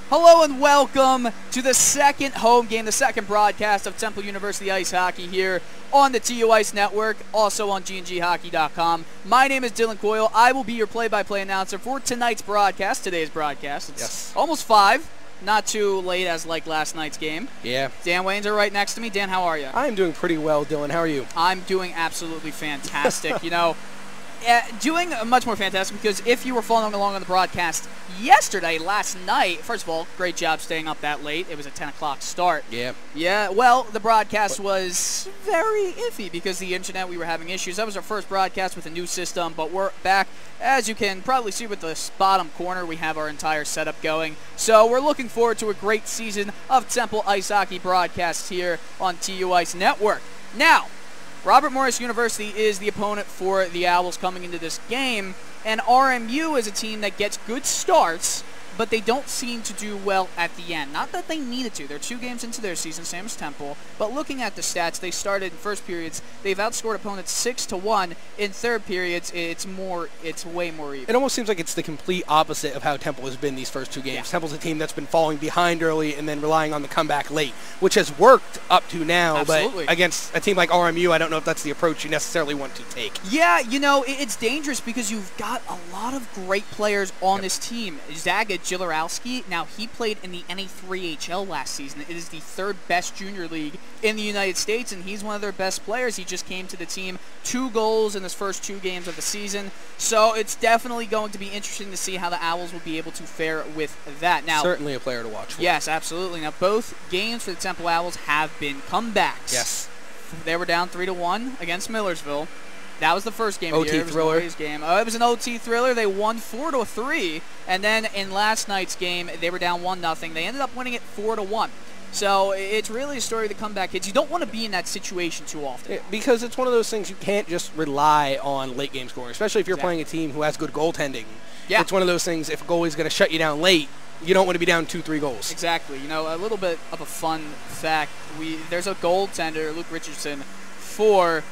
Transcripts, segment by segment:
Hello and welcome to the second home game, the second broadcast of Temple University Ice Hockey here on the TU Ice Network, also on GNGHockey.com. My name is Dylan Coyle. I will be your play-by-play announcer for tonight's broadcast, today's broadcast. It's almost 5, not too late as like last night's game. Yeah. Dan Waynes are right next to me. Dan, how are you? I'm doing pretty well, Dylan. How are you? I'm doing absolutely fantastic. Doing much more fantastic because if you were following along on the broadcast last night, first of all, great job staying up that late. It was a 10 o'clock start. Yeah. Yeah, well, the broadcast was very iffy because the internet, we were having issues. That was our first broadcast with a new system, but we're back. As you can probably see with the bottom corner, we have our entire setup going. So we're looking forward to a great season of Temple Ice Hockey broadcasts here on TU Ice Network. Now, Robert Morris University is the opponent for the Owls coming into this game, and RMU is a team that gets good starts, but they don't seem to do well at the end. Not that they needed to. They're 2 games into their season, same as Temple, but looking at the stats, they started in first periods, they've outscored opponents 6-1. In third periods, it's way more even. It almost seems like it's the complete opposite of how Temple has been these first 2 games. Yeah. Temple's a team that's been falling behind early and then relying on the comeback late, which has worked up to now. Absolutely. But against a team like RMU, I don't know if that's the approach you necessarily want to take. Yeah, it's dangerous because you've got a lot of great players on this team. Zaga Jilarowski, now he played in the NA3HL last season. It is the 3rd best junior league in the United States, and he's one of their best players. He just came to the team, 2 goals in his first 2 games of the season. So it's definitely going to be interesting to see how the Owls will be able to fare with that. Now, certainly a player to watch for. Yes, absolutely. Now, both games for the Temple Owls have been comebacks. Yes. They were down 3-1 against Millersville. That was the first game of the OT year. thriller. It was game. It was an OT thriller. They won 4-3, and then in last night's game, they were down 1-0. They ended up winning it 4-1. So it's really a story of the comeback kids. You don't want to be in that situation too often. Yeah, because it's one of those things you can't just rely on late game scoring, especially if you're playing a team who has good goaltending. Yeah. It's one of those things, if a goalie's going to shut you down late, you don't want to be down 2-3 goals. Exactly. A little bit of a fun fact. There's a goaltender, Luke Richardson, for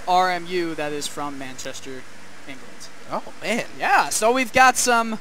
RMU that is from Manchester, England. Oh, man. Yeah, so we've got some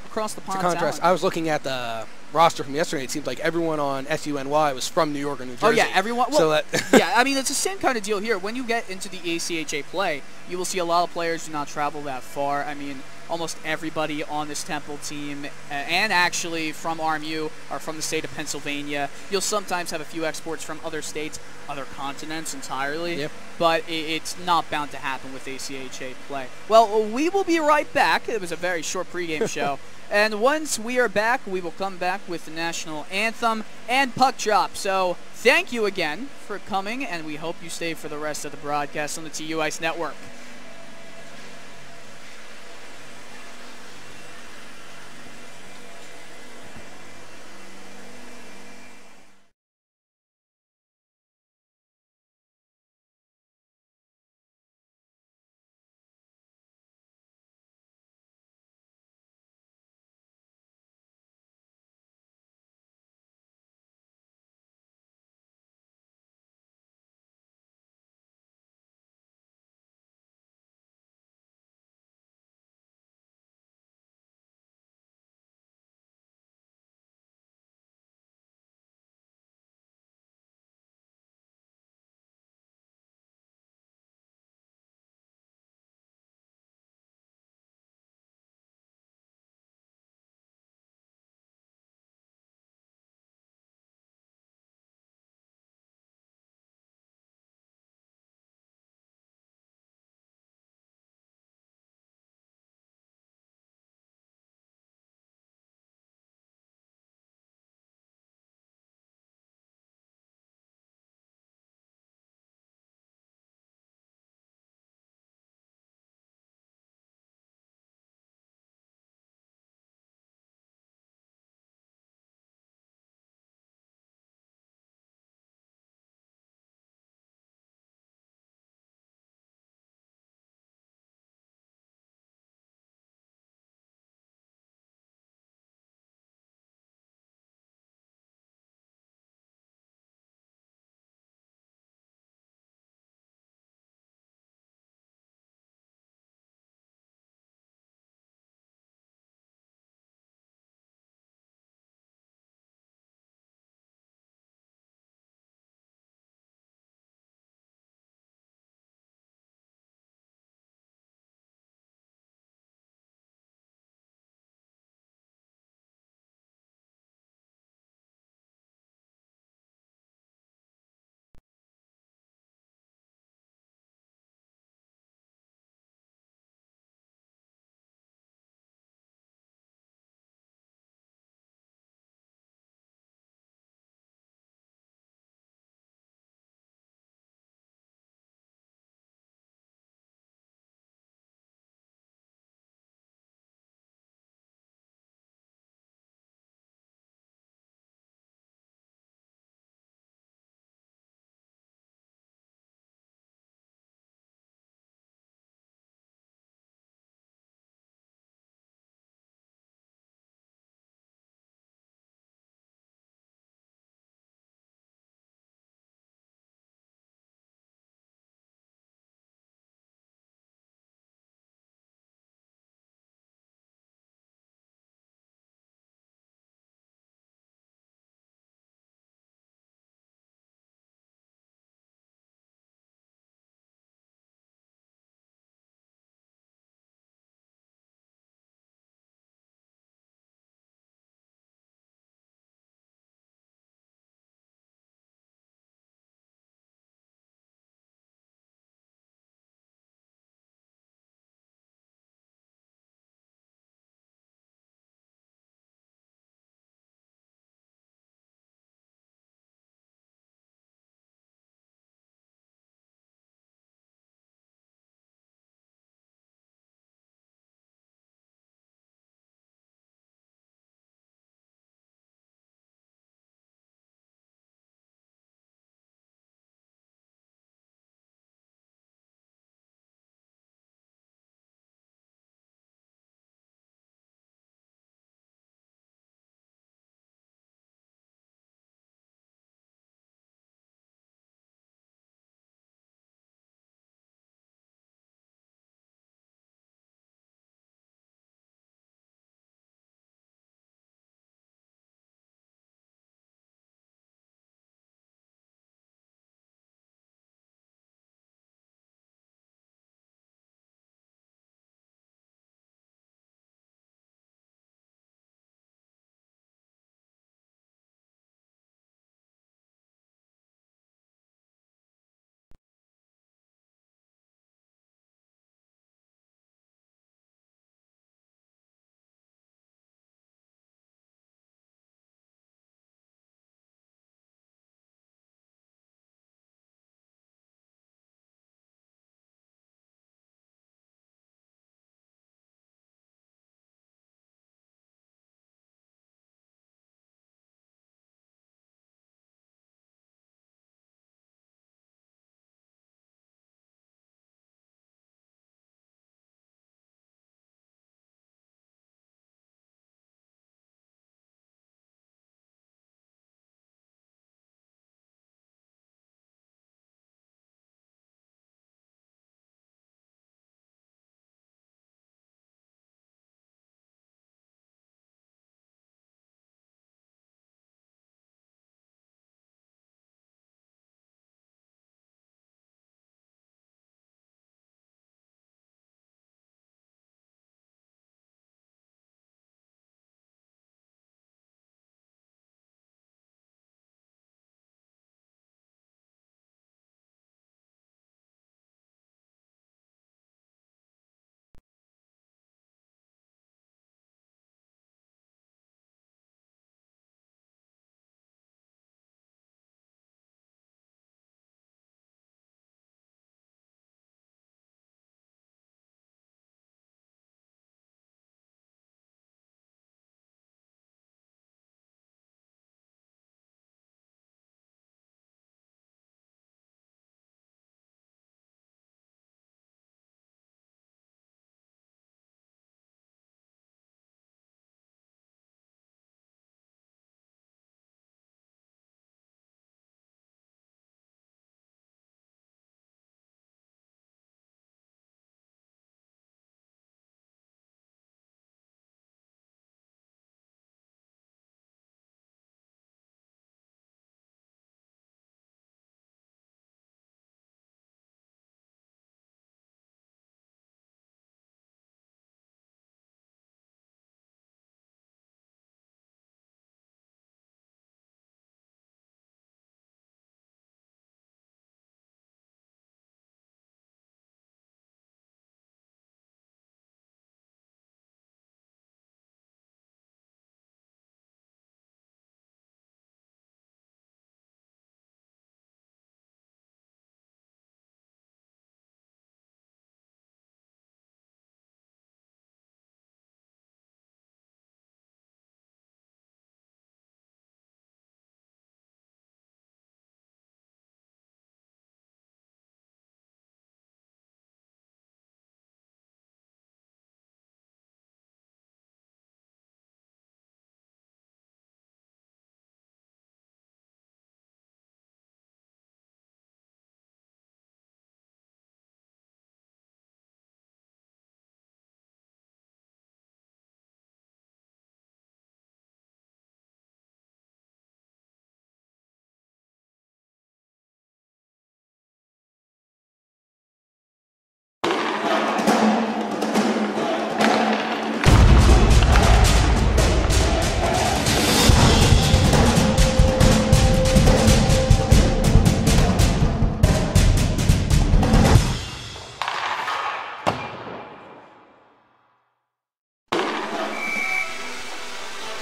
across the pond It's a contrast. talent. I was looking at the roster from yesterday. It seems like everyone on SUNY was from New York or New Jersey. Oh, yeah, everyone. Well, so that yeah, I mean, it's the same kind of deal here. When you get into the ACHA play, you will see a lot of players do not travel that far. I mean, almost everybody on this Temple team, and actually from RMU, are from the state of Pennsylvania. You'll sometimes have a few exports from other states, other continents entirely, Yep. but it's not bound to happen with ACHA play. Well, we will be right back. It was a very short pregame show. And once we are back, we will come back with the national anthem and puck drop. So thank you again for coming, and we hope you stay for the rest of the broadcast on the TU Ice Network.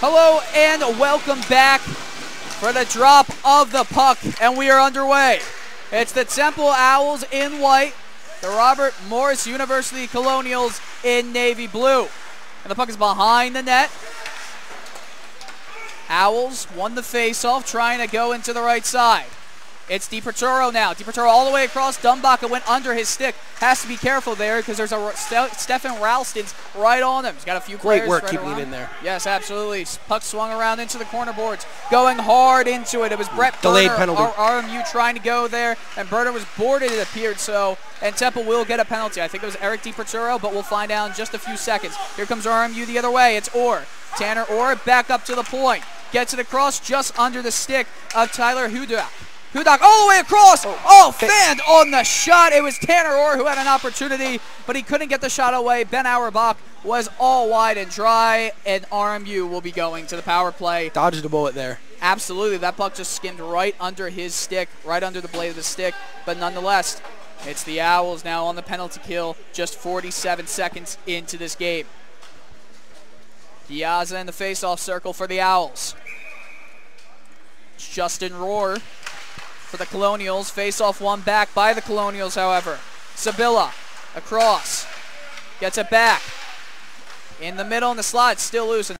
Hello and welcome back for the drop of the puck, and we are underway. It's the Temple Owls in white, the Robert Morris University Colonials in navy blue. And the puck is behind the net. Owls won the faceoff, trying to go into the right side. It's DiPerturo now. DiPerturo all the way across. Dumbacher went under his stick. Has to be careful there because there's a Stefan Ralston's right on him. He's got a few players. Great work right keeping around. it in there. Yes, absolutely. Puck swung around into the corner boards, going hard into it. It was Brett Delayed Berner, penalty. RMU trying to go there, and Berner was boarded, it appeared so, and Temple will get a penalty. I think it was Eric DiPerturo, but we'll find out in just a few seconds. Here comes RMU the other way. It's Orr. Tanner Orr back up to the point. Gets it across just under the stick of Tyler Hudak. Hudak all the way across. Fanned on the shot. It was Tanner Orr who had an opportunity, but he couldn't get the shot away. Ben Auerbach was all wide and dry, and RMU will be going to the power play. Dodged a bullet there. Absolutely. That puck just skimmed right under his stick, right under the blade of the stick, but nonetheless, it's the Owls now on the penalty kill, just 47 seconds into this game. Piazza in the face-off circle for the Owls. It's Justin Rohr for the Colonials. Face-off won back by the Colonials, however. Sabilla across. Gets it back. In the middle in the slot, still loose.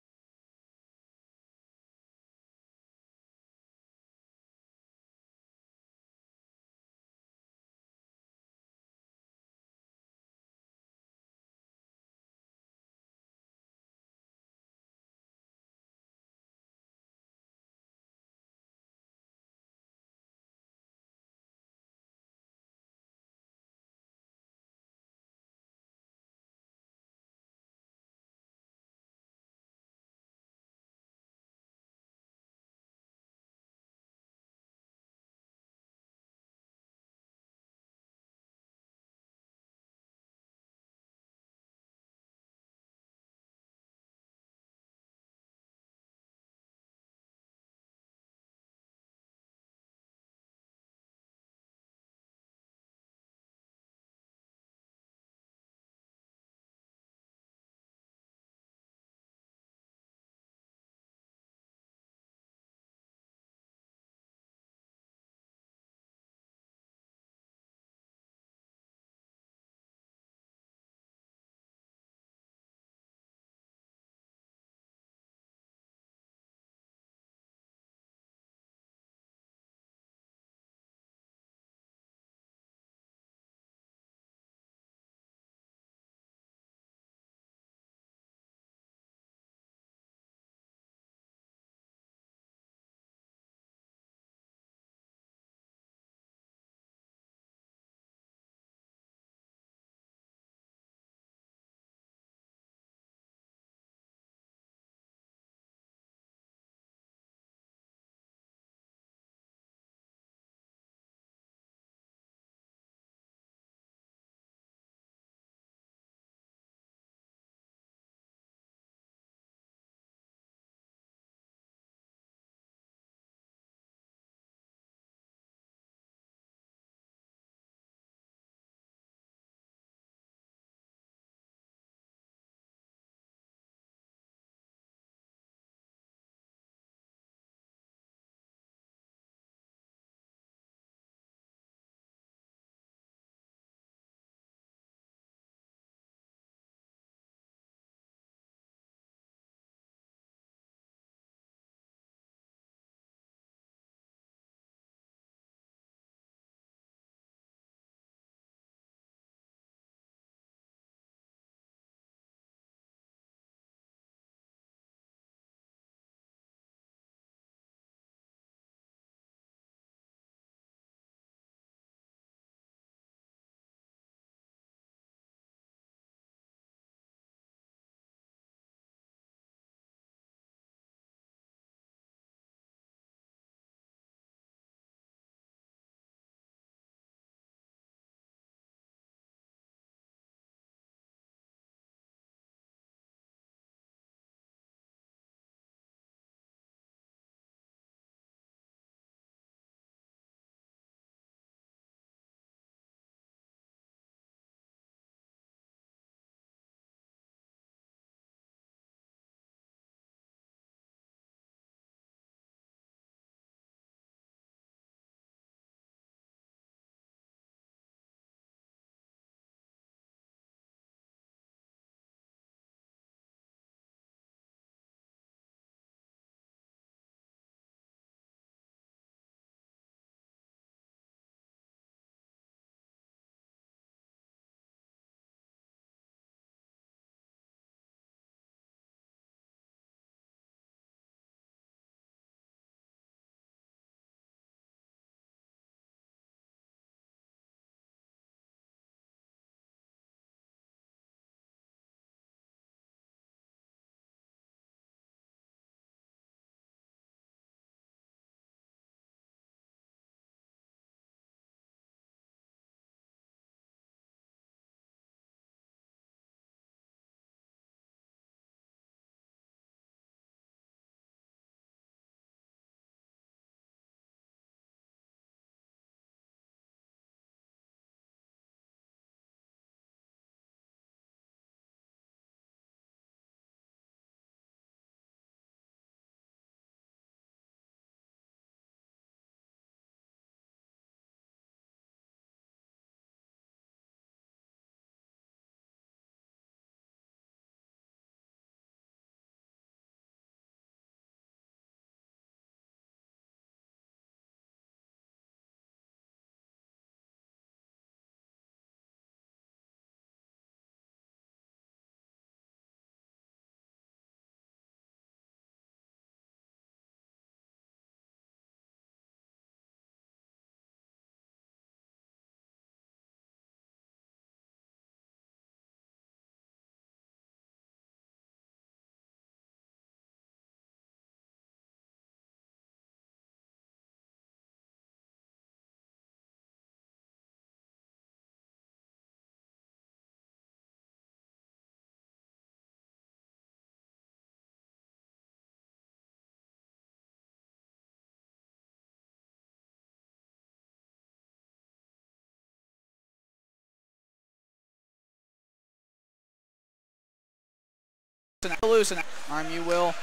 RMU will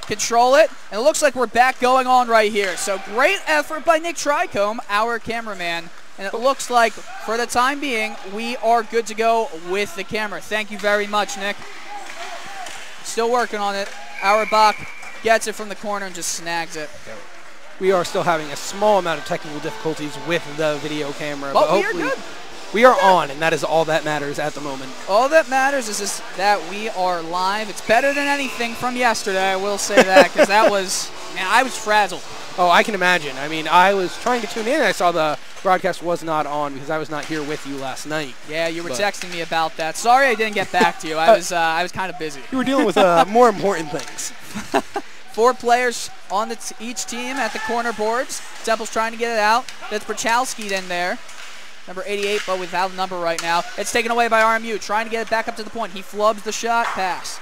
control it, and it looks like we're back going on right here. So great effort by Nick Tricombe, our cameraman, and it looks like for the time being we are good to go with the camera. Thank you very much, Nick. Still working on it. Auerbach gets it from the corner and just snags it. We are still having a small amount of technical difficulties with the video camera, but we are good. We are on, and that is all that matters at the moment. All that matters is just that we are live. It's better than anything from yesterday, I will say that, because that was, man, I was frazzled. Oh, I can imagine. I mean, I was trying to tune in, and I saw the broadcast was not on because I was not here with you last night. Yeah, you were texting me about that. Sorry I didn't get back to you. I was kind of busy. You were dealing with more important things. 4 players on each team at the corner boards. Temple's trying to get it out. That's Brachowski in there. Number 88, but without a number right now. It's taken away by RMU, trying to get it back up to the point. He flubs the shot, pass.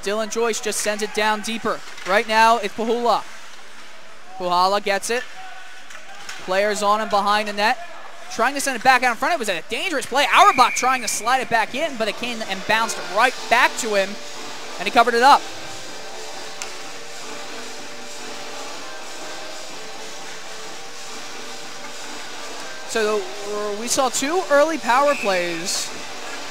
Dylan Joyce just sends it down deeper. Right now, it's Puhala. Puhala gets it. Players on him behind the net. Trying to send it back out in front. It was a dangerous play. Auerbach trying to slide it back in, but it came and bounced right back to him, and he covered it up. So we saw 2 early power plays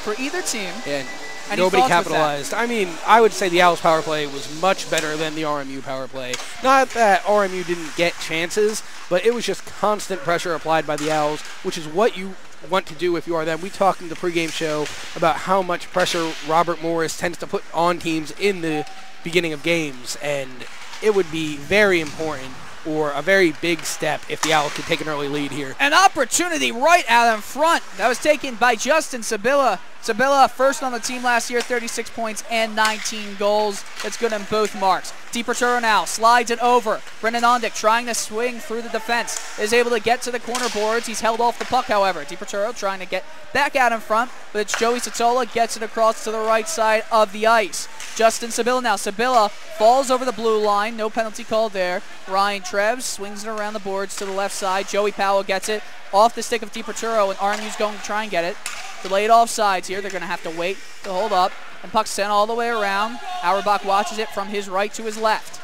for either team. And nobody capitalized. I mean, I would say the Owls power play was much better than the RMU power play. Not that RMU didn't get chances, but it was just constant pressure applied by the Owls, which is what you want to do if you are them. We talked in the pregame show about how much pressure Robert Morris tends to put on teams in the beginning of games, and it would be very important or a very big step if the Owls could take an early lead here. An opportunity right out in front. That was taken by Justin Sabilla. Sabilla, first on the team last year, 36 points and 19 goals. That's good on both marks. DiPerturo now slides it over. Brendan Ondick trying to swing through the defense. Is able to get to the corner boards. He's held off the puck, however. DiPerturo trying to get back out in front, but it's Joey Satola gets it across to the right side of the ice. Justin Sabilla now. Sabilla falls over the blue line. No penalty called there. Ryan Treves swings it around the boards to the left side. Joey Powell gets it off the stick of DiPerturo, and RMU's going to try and get it. Delayed offsides here. They're going to have to wait to hold up. And puck sent all the way around. Auerbach watches it from his right to his left.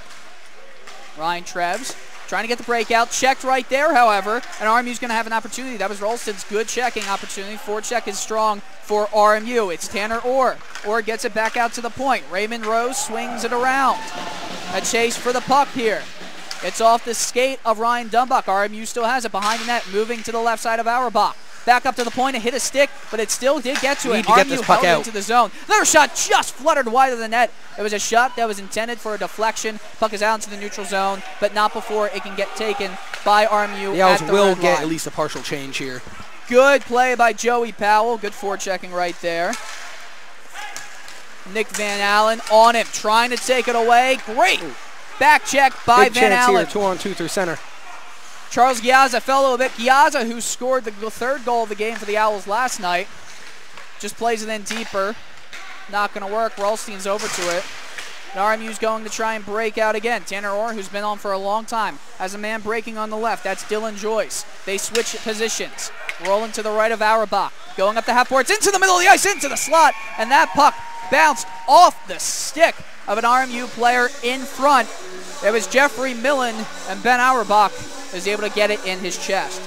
Ryan Treves trying to get the breakout. Checked right there, however. And RMU's going to have an opportunity. That was Rolston's good checking opportunity. Forecheck is strong for RMU. It's Tanner Orr. Orr gets it back out to the point. Raymond Rose swings it around. A chase for the puck here. It's off the skate of Ryan Dumbuck. RMU still has it behind the net, moving to the left side of Auerbach. Back up to the point and hit a stick, but it still did get to it. RMU held it into the zone. Another shot just fluttered wide of the net. It was a shot that was intended for a deflection. Puck is out into the neutral zone, but not before it can get taken by RMU. The Owls will get at least a partial change here. Good play by Joey Powell. Good forechecking right there. Nick Van Allen on him, trying to take it away. Great back check by Van Allen. Here, 2-on-2 through center. Charles Giazza fell a little bit. Giazza, who scored the 3rd goal of the game for the Owls last night, just plays it in deeper. Not going to work. Rolstein's over to it. And RMU's going to try and break out again. Tanner Orr, who's been on for a long time, has a man breaking on the left. That's Dylan Joyce. They switch positions. Rolling to the right of Auerbach. Going up the half boards, into the middle of the ice, into the slot. And that puck bounced off the stick of an RMU player in front. It was Jeffrey Millen, and Ben Auerbach is able to get it in his chest.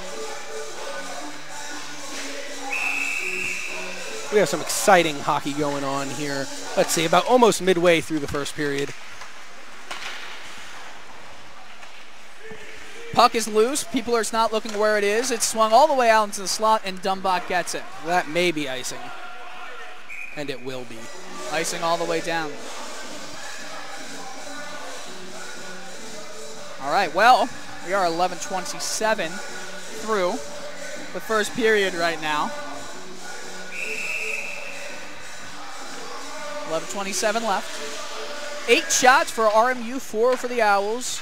We have some exciting hockey going on here. Let's see, about almost midway through the first period. Puck is loose. People are not looking where it is. It's swung all the way out into the slot, and Dumbach gets it. That may be icing, and it will be. Icing all the way down. All right, well, we are 11:27 through the first period right now. 11:27 left. 8 shots for RMU, 4 for the Owls.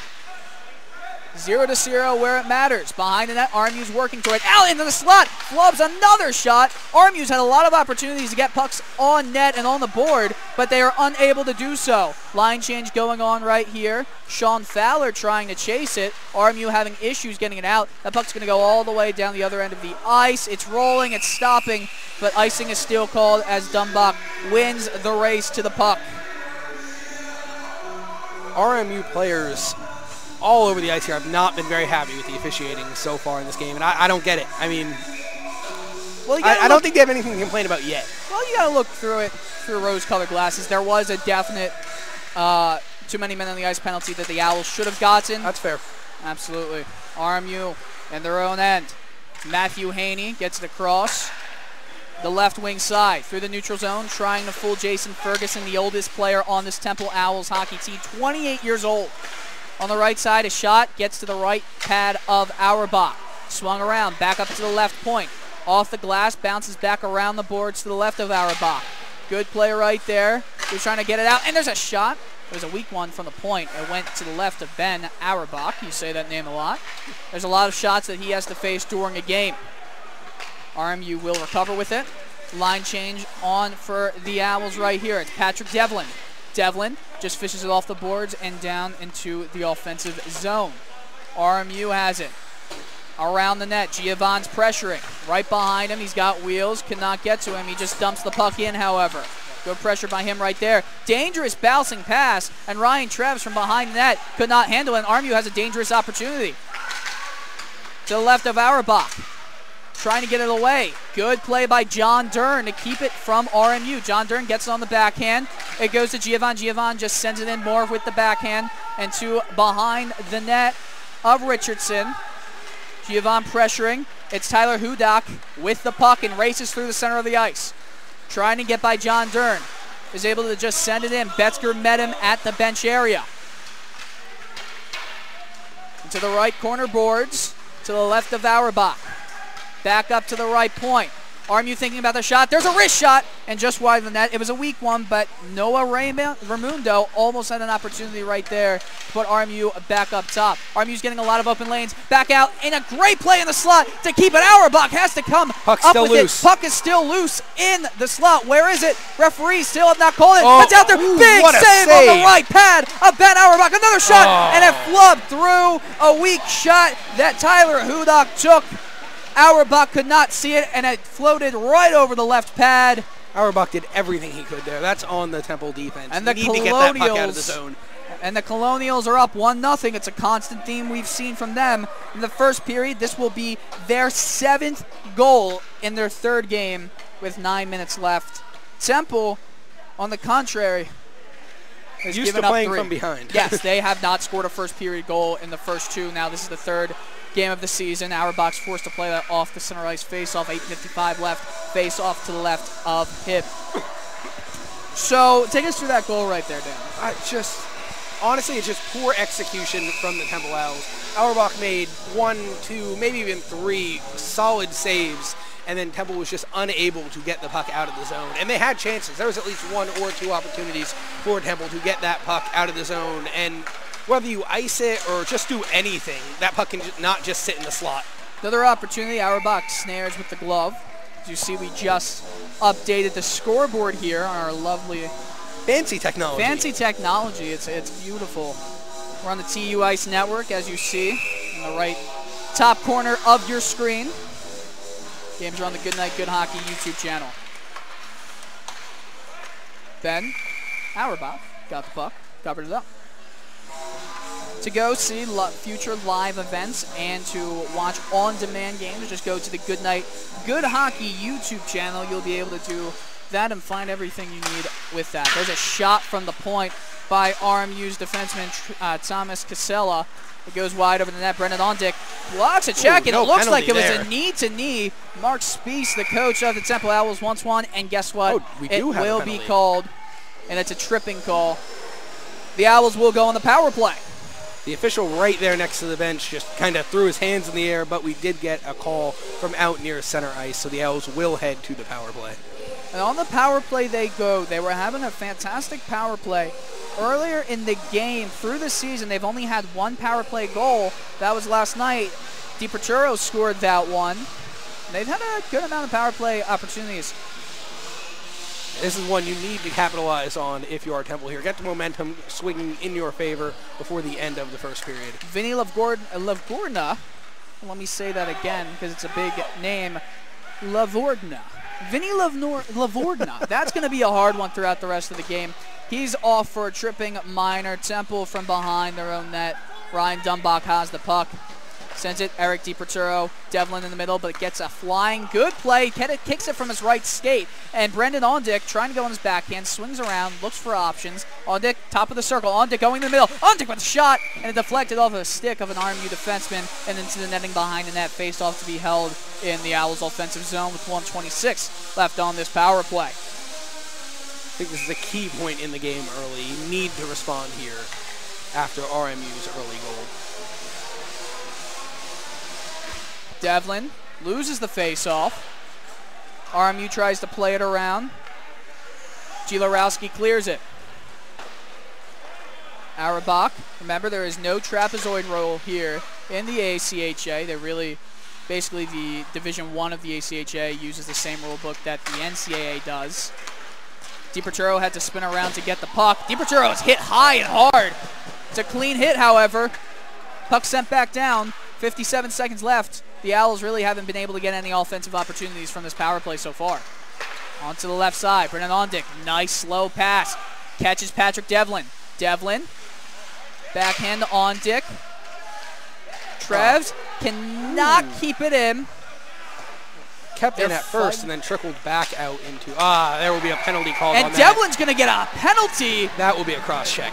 0-0 where it matters. Behind the net, RMU's working toward it. Allen into the slot, flubs another shot. RMU's had a lot of opportunities to get pucks on net and on the board, but they are unable to do so. Line change going on right here. Sean Fowler trying to chase it. RMU having issues getting it out. That puck's going to go all the way down the other end of the ice. It's rolling, it's stopping, but icing is still called as Dumbach wins the race to the puck. RMU players all over the ice here have not been very happy with the officiating so far in this game, and I don't get it. I mean, well, I don't think they have anything to complain about yet. Well, you got to look through it through rose-colored glasses. There was a definite too many men on the ice penalty that the Owls should have gotten. That's fair. Absolutely. RMU in their own end. Matthew Haney gets it across the left wing side through the neutral zone, trying to fool Jason Ferguson, the oldest player on this Temple Owls hockey team, 28 years old. On the right side, a shot gets to the right pad of Auerbach. Swung around, back up to the left point. Off the glass, bounces back around the boards to the left of Auerbach. Good play right there. He was trying to get it out, and there's a shot. It was a weak one from the point. It went to the left of Ben Auerbach. You say that name a lot. There's a lot of shots that he has to face during a game. RMU will recover with it. Line change on for the Owls right here. It's Patrick Devlin. Devlin just fishes it off the boards and down into the offensive zone. RMU has it. Around the net, Giovan's pressuring. Right behind him, he's got wheels, cannot get to him. He just dumps the puck in, however. Good pressure by him right there. Dangerous bouncing pass, and Ryan Treves from behind the net could not handle it. And RMU has a dangerous opportunity. To the left of Auerbach. Trying to get it away. Good play by John Dern to keep it from RMU. John Dern gets it on the backhand. It goes to Giovan. Giovan just sends it in more with the backhand and to behind the net of Richardson. Giovan pressuring. It's Tyler Hudak with the puck and races through the center of the ice. Trying to get by John Dern. Is able to just send it in. Betzger met him at the bench area. To the right corner boards. To the left of Auerbach. Back up to the right point. RMU thinking about the shot. There's a wrist shot and just wide of the net. It was a weak one, but Noah Raimundo almost had an opportunity right there to put RMU back up top. RMU's getting a lot of open lanes. Back out in a great play in the slot to keep it. Auerbach has to come Puck's up still with loose. it. Puck is still loose in the slot. Where is it? Referee still have not called it. Oh, It's out there. Big save on the right pad of Ben Auerbach. Another shot and it flubbed through. A weak shot that Tyler Hudak took. Auerbach could not see it, and it floated right over the left pad. Auerbach did everything he could there. That's on the Temple defense. And the need to get that puck out of the zone. And the Colonials are up 1-0. It's a constant theme we've seen from them in the first period. This will be their 7th goal in their 3rd game with 9 minutes left. Temple, on the contrary, has used given to up playing 3. from behind. Yes, they have not scored a first period goal in the first 2. Now this is the 3rd game of the season. Auerbach's forced to play that off the center ice face-off. 8:55 left. Face-off to the left of hip. So take us through that goal right there, Dan. Honestly, it's just poor execution from the Temple Owls. Auerbach made 1, 2, maybe even 3 solid saves, and then Temple was just unable to get the puck out of the zone. And they had chances. There was at least 1 or 2 opportunities for Temple to get that puck out of the zone. And whether you ice it or just do anything, that puck can not just sit in the slot. Another opportunity, Auerbach snares with the glove. As you see, we just updated the scoreboard here on our lovely fancy technology. It's beautiful. We're on the TU Ice Network, as you see, in the right top corner of your screen. Games are on the Good Night Good Hockey YouTube channel. Ben Auerbach got the puck, covered it up. To go see future live events and to watch on-demand games, just go to the Good Night Good Hockey YouTube channel. You'll be able to do that and find everything you need with that. There's a shot from the point by RMU's defenseman Thomas Casella. It goes wide over the net. Brendan Ondick blocks a check, and it looks like it was a knee-to-knee. Mark Spees, the coach of the Temple Owls, wants one, and guess what? It will be called, and it's a tripping call. The Owls will go on the power play. The official right there next to the bench just kind of threw his hands in the air, but we did get a call from out near center ice, so the Owls will head to the power play. And on the power play they go. They were having a fantastic power play. Earlier in the game, through the season, they've only had 1 power play goal. That was last night. DiPerturo scored that one. They've had a good amount of power play opportunities. This is one you need to capitalize on if you are Temple here. Get the momentum swinging in your favor before the end of the first period. Vinny Lavgordna, let me say that again because it's a big name, Lavordna. Vinny Lavordna. That's going to be a hard one throughout the rest of the game. He's off for a tripping minor. Temple from behind their own net. Ryan Dumbach has the puck. Sends it, Eric DiPerturo, Devlin in the middle, but gets a flying good play. Kicks it from his right skate, and Brendan Ondick trying to go on his backhand, swings around, looks for options. Ondick, top of the circle, Ondick going in the middle. Ondick with a shot, and it deflected off a stick of an RMU defenseman and into the netting behind the net. Faced off to be held in the Owls' offensive zone with 1:26 left on this power play. I think this is a key point in the game early. You need to respond here after RMU's early goal. Devlin loses the face-off. RMU tries to play it around. Gilarowski clears it. Auerbach, remember there is no trapezoid roll here in the ACHA. They really, basically the Division I of the ACHA uses the same rule book that the NCAA does. DiPerturo had to spin around to get the puck. DiPerturo is hit high and hard. It's a clean hit, however. Puck sent back down. 57 seconds left. The Owls really haven't been able to get any offensive opportunities from this power play so far. On to the left side. Brennan Ondick. Nice slow pass. Catches Patrick Devlin. Devlin. Backhand to Ondick. Trevs cannot keep it in. Kept in at first and then trickled back out into... there will be a penalty called on that. And Devlin's going to get a penalty. That will be a cross-check.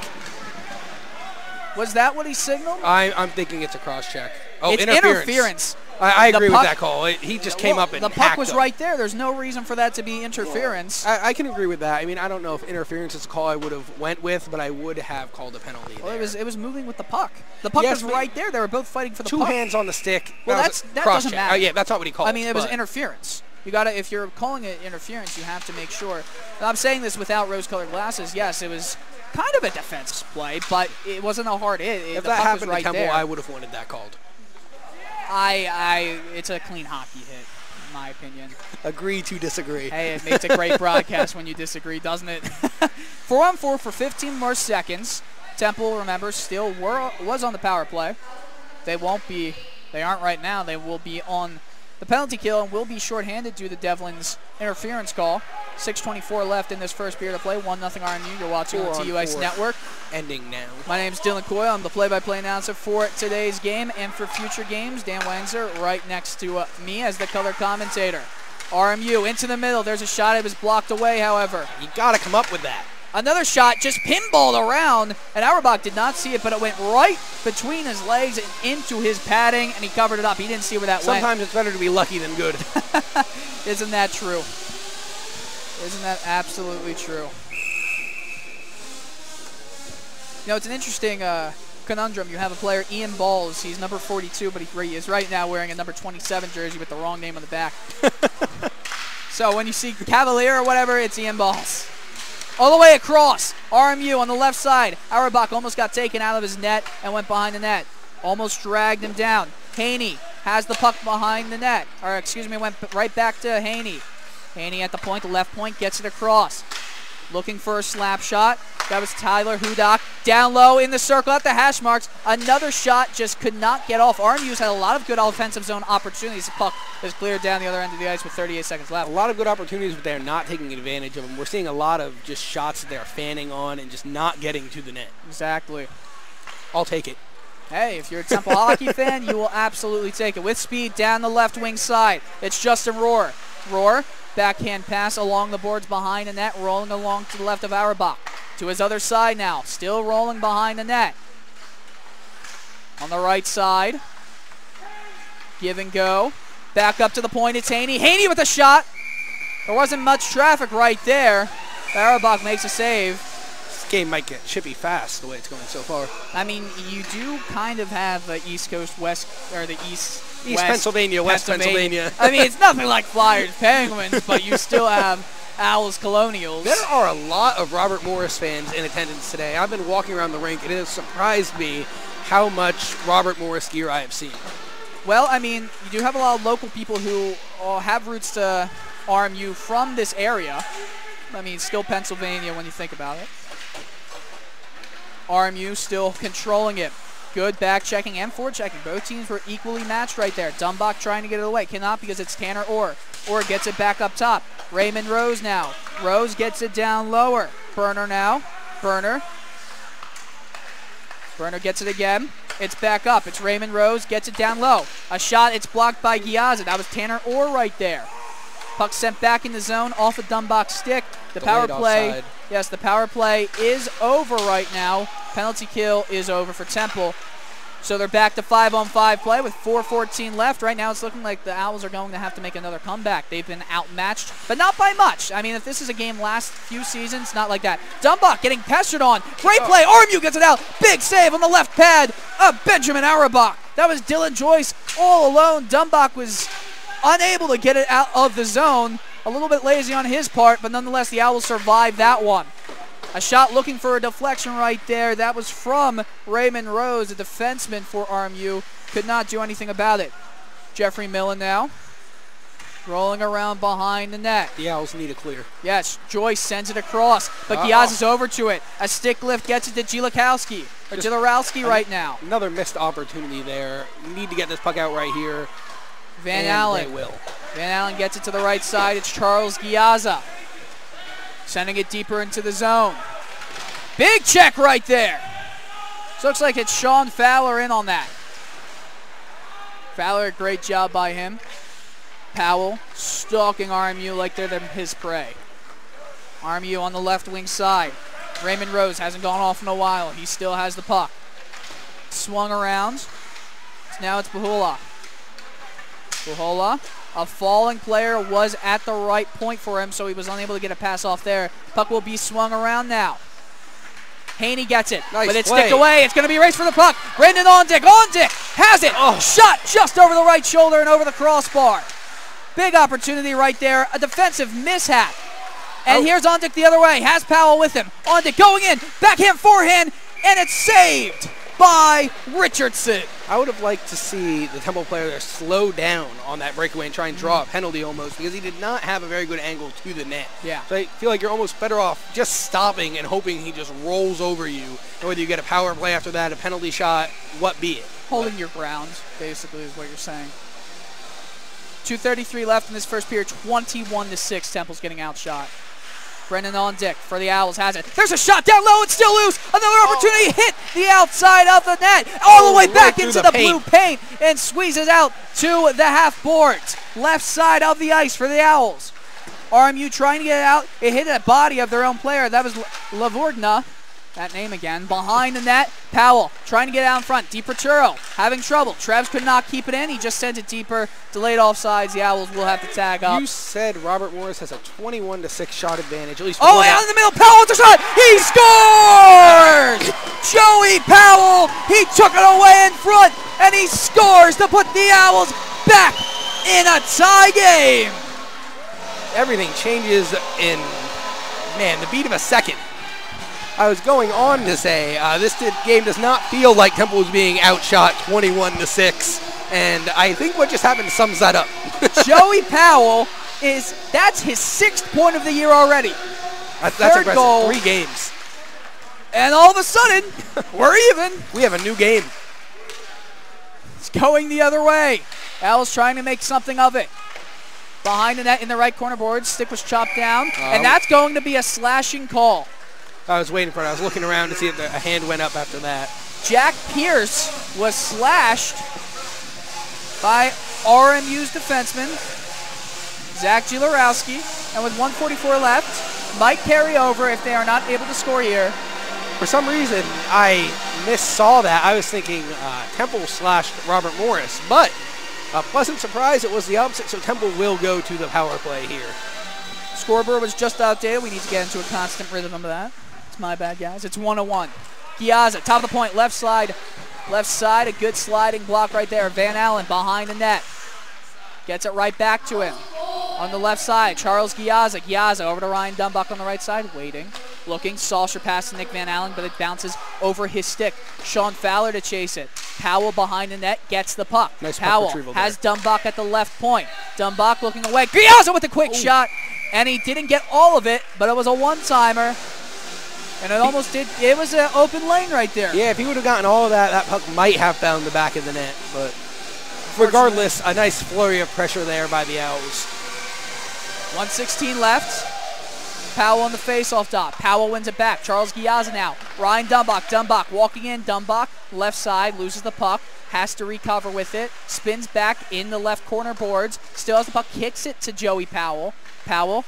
Was that what he signaled? I'm thinking it's a cross-check. Oh, it's interference. I agree with that call. He just came up and the puck was right there. There's no reason for that to be interference. I can agree with that. I mean, I don't know if interference is a call I would have went with, but I would have called a penalty. Well, it was moving with the puck. The puck was right there. They were both fighting for the puck. Two hands on the stick. Well, that doesn't matter. Yeah, that's not what he called. I mean, it was interference. You gotta, if you're calling it interference, you have to make sure. And I'm saying this without rose-colored glasses. Yes, it was kind of a defense play, but it wasn't a hard hit. If that happened to Temple, I would have wanted that called. It's a clean hockey hit, in my opinion. Agree to disagree. Hey, it makes a great broadcast when you disagree, doesn't it? 4-on-4 for 15 more seconds. Temple, remember, still was on the power play. They aren't right now. They will be on the penalty kill and will be shorthanded due to Devlin's interference call. 6:24 left in this first period of play. 1-0 RMU. You're watching on TU Ice Network. Ending now. My name's Dylan Coyle. I'm the play-by-play announcer for today's game and for future games. Dan Wangzer right next to me as the color commentator. RMU into the middle. There's a shot. It was blocked away, however. You got to come up with that. Another shot just pinballed around, and Auerbach did not see it, but it went right between his legs and into his padding, and he covered it up. He didn't see where that went. Sometimes it's better to be lucky than good. Isn't that true? Isn't that absolutely true? You know, it's an interesting conundrum. You have a player, Ian Balls. He's number 42, but he is right now wearing a number 27 jersey with the wrong name on the back. So when you see Cavalier or whatever, it's Ian Balls. All the way across. RMU on the left side. Auerbach almost got taken out of his net and went behind the net. Almost dragged him down. Haney has the puck behind the net. Or, excuse me, went right back to Haney. Haney at the point, the left point, gets it across. Looking for a slap shot. That was Tyler Hudak. Down low in the circle at the hash marks. Another shot just could not get off. RMU's had a lot of good offensive zone opportunities. The puck is cleared down the other end of the ice with 38 seconds left. A lot of good opportunities, but they're not taking advantage of them. We're seeing a lot of just shots that they're fanning on and just not getting to the net. Exactly. I'll take it. Hey, if you're a Temple hockey fan, you will absolutely take it. With speed down the left wing side, it's Justin Rohr. Rohr, backhand pass along the boards behind the net, rolling along to the left of Auerbach. To his other side now, still rolling behind the net. On the right side, give and go. Back up to the point, it's Haney. Haney with a shot. There wasn't much traffic right there. Auerbach makes a save. This game might get chippy fast the way it's going so far. I mean, you do kind of have the East Coast, West, or the East Pennsylvania, West Pennsylvania. I mean, it's nothing like Flyers, Penguins, but you still have Owls, Colonials. There are a lot of Robert Morris fans in attendance today. I've been walking around the rink, and it has surprised me how much Robert Morris gear I have seen. Well, I mean, you do have a lot of local people who have roots to RMU from this area. I mean, still Pennsylvania when you think about it. RMU still controlling it. Good back checking and forward checking. Both teams were equally matched right there. Dumbach trying to get it away. Cannot because it's Tanner Orr. Orr gets it back up top. Raymond Rose now. Rose gets it down lower. Burner now. Burner. Burner gets it again. It's back up. It's Raymond Rose. Gets it down low. A shot. It's blocked by Giazza. That was Tanner Orr right there. Puck sent back in the zone off a Dumbach stick. The power play. Offside. Yes, the power play is over right now. Penalty kill is over for Temple. So they're back to 5-on-5 play with 4:14 left. Right now it's looking like the Owls are going to have to make another comeback. They've been outmatched, but not by much. I mean, if this is a game last few seasons, not like that. Dumbach getting pestered on. Great play. RMU gets it out. Big save on the left pad of Benjamin Arabach. That was Dylan Joyce all alone. Dumbach was unable to get it out of the zone. A little bit lazy on his part, but nonetheless, the Owls survived that one. A shot looking for a deflection right there. That was from Raymond Rose, a defenseman for RMU. Could not do anything about it. Jeffrey Millen now. Rolling around behind the net. The Owls need a clear. Yes, Joyce sends it across, but Giaz is over to it. A stick lift gets it to Jilarowski right now. Another missed opportunity there. You need to get this puck out right here. Van Allen. They will. Van Allen gets it to the right side. It's Charles Giazza. Sending it deeper into the zone. Big check right there. So looks like it's Sean Fowler in on that. Fowler, great job by him. Powell stalking RMU like they're his prey. RMU on the left wing side. Raymond Rose hasn't gone off in a while. He still has the puck. Swung around. Now it's Bahula. Bahula. A falling player was at the right point for him, so he was unable to get a pass off there. Puck will be swung around now. Haney gets it, but it's sticked away. It's going to be a race for the puck. Brendan Ondick. Ondick has it. Shot just over the right shoulder and over the crossbar. Big opportunity right there. A defensive mishap. And here's Ondick the other way. Has Powell with him. Ondick going in. Backhand, forehand, and it's saved by Richardson. I would have liked to see the Temple player there slow down on that breakaway and try and draw a penalty almost, because he did not have a very good angle to the net. Yeah. So I feel like you're almost better off just stopping and hoping he just rolls over you. And whether you get a power play after that, a penalty shot, what be it. Holding your ground, basically, is what you're saying. 2:33 left in this first period. 21-6. Temple's getting outshot. Brendan Ondick for the Owls has it. There's a shot down low. It's still loose. Another opportunity hit the outside of the net. All the way back into the blue paint and squeezes out to the half boards. Left side of the ice for the Owls. RMU trying to get it out. It hit the body of their own player. That was Lavordna. That name again. Behind the net, Powell trying to get out in front. DiProturo having trouble. Trebs could not keep it in. He just sent it deeper. Delayed offsides. The Owls will have to tag up. You said Robert Morris has a 21-6 shot advantage. At least out in the middle. Powell with the shot. He scores! Joey Powell. He took it away in front, and he scores to put the Owls back in a tie game. Everything changes in, the beat of a second. I was going on to say this game does not feel like Temple was being outshot 21-6, and I think what just happened sums that up. Joey Powell that's his 6th point of the year already. That's impressive. Goal. 3 games. And all of a sudden, we're even. We have a new game. It's going the other way. Owls trying to make something of it. Behind the net in the right corner board, stick was chopped down, and that's going to be a slashing call. I was waiting for it. I was looking around to see if a hand went up after that. Jack Pierce was slashed by RMU's defenseman, Zach Jilarowski, and with 1:44 left, might carry over if they are not able to score here. For some reason, I missaw that. I was thinking Temple slashed Robert Morris, but a pleasant surprise, it was the opposite, so Temple will go to the power play here. Scoreboard was just outdated. We need to get into a constant rhythm of that. My bad, guys. It's 1-1. Giazza, top of the point, left side, a good sliding block right there. Van Allen behind the net. Gets it right back to him. On the left side, Charles Giazza. Giazza over to Ryan Dumbach on the right side, waiting. Looking, Salsher past to Nick Van Allen, but it bounces over his stick. Sean Fowler to chase it. Powell behind the net, gets the puck. Nice Powell puck has Dumbach at the left point. Dumbach looking away. Giazza with a quick shot, and he didn't get all of it, but it was a one-timer. And it almost did. It was an open lane right there. Yeah, if he would have gotten all of that, that puck might have found the back of the net. But regardless, a nice flurry of pressure there by the Owls. 1:16 left. Powell on the face-off dot. Powell wins it back. Charles Giazza now. Ryan Dumbach. Dumbach walking in. Dumbach, left side, loses the puck. Has to recover with it. Spins back in the left corner boards. Still has the puck. Kicks it to Joey Powell. Powell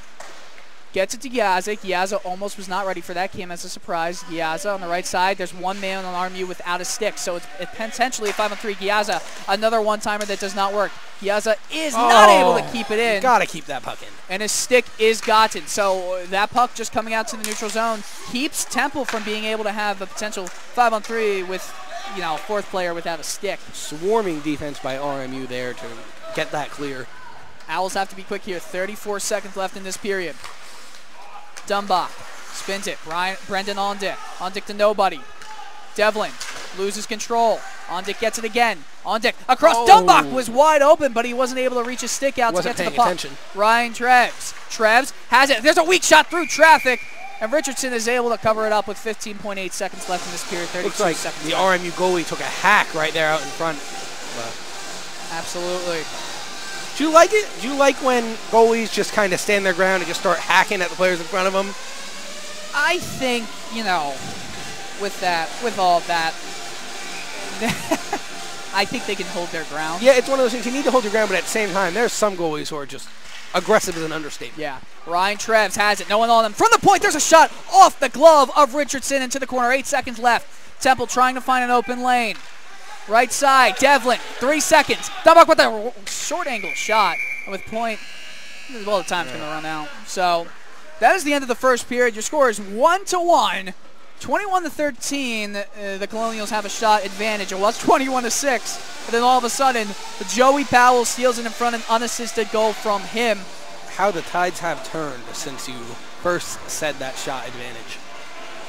gets it to Giazza. Giazza almost was not ready for that. Came as a surprise. Giazza on the right side. There's one man on RMU without a stick. So it's potentially a 5-on-3. Giazza, another one-timer that does not work. Giazza is not able to keep it in. You gotta keep that puck in. And his stick is gotten. So that puck just coming out to the neutral zone keeps Temple from being able to have a potential 5-on-3 with, fourth player without a stick. Swarming defense by RMU there to get that clear. Owls have to be quick here. 34 seconds left in this period. Dumbach spins it. Brendan Ondick. Ondick to nobody. Devlin loses control. Ondick gets it again. Ondick across. Dumbach was wide open, but he wasn't able to reach his stick out to get to the puck. Attention. Ryan Treves. Treves has it. There's a weak shot through traffic, and Richardson is able to cover it up with 15.8 seconds left in this period. 32 Looks like seconds the left. RMU goalie took a hack right there out in front. But Absolutely. do you like it? Do you like when goalies just kind of stand their ground and just start hacking at the players in front of them? I think, with all of that, I think they can hold their ground. Yeah, it's one of those things. You need to hold your ground, but at the same time, there's some goalies who are just aggressive as an understatement. Yeah. Ryan Treves has it. No one on them. From the point, there's a shot off the glove of Richardson into the corner. 8 seconds left. Temple trying to find an open lane. Right side, Devlin, 3 seconds. Dumbach with a short angle shot. And with point, the time's going to run out. So that is the end of the first period. Your score is 1-1. 21-13, the Colonials have a shot advantage. It was 21-6, but then all of a sudden, Joey Powell steals it in front, an unassisted goal from him. How the tides have turned since you first said that shot advantage.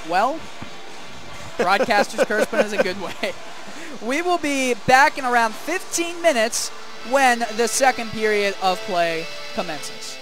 Well, broadcaster's curse, but in a good way. We will be back in around 15 minutes when the second period of play commences.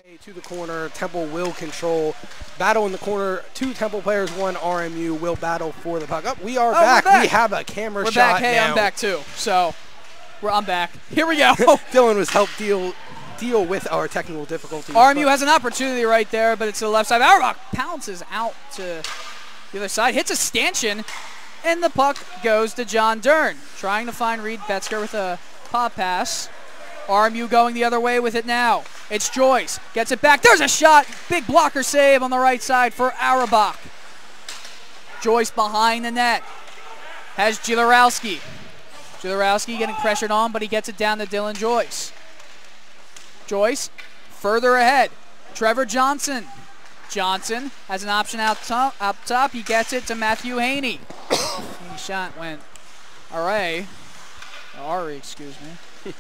To the corner, Temple will control. Battle in the corner, 2 Temple players, 1 RMU will battle for the puck. We are back. We have a camera shot back. Hey, now. I'm back too. So, I'm back. Here we go. Dylan was helped deal with our technical difficulties. RMU has an opportunity right there, but it's to the left side. Auerbach pounces out to the other side, hits a stanchion, and the puck goes to John Dern. Trying to find Reed Betzger with a pop pass. RMU going the other way with it now. It's Joyce. Gets it back. There's a shot. Big blocker save on the right side for Auerbach. Joyce behind the net. Has Gilarowski. Gilarowski getting pressured on, but he gets it down to Dylan Joyce. Joyce further ahead. Trevor Johnson. Johnson has an option up top. He gets it to Matthew Haney. Haney's shot went Ari, excuse me.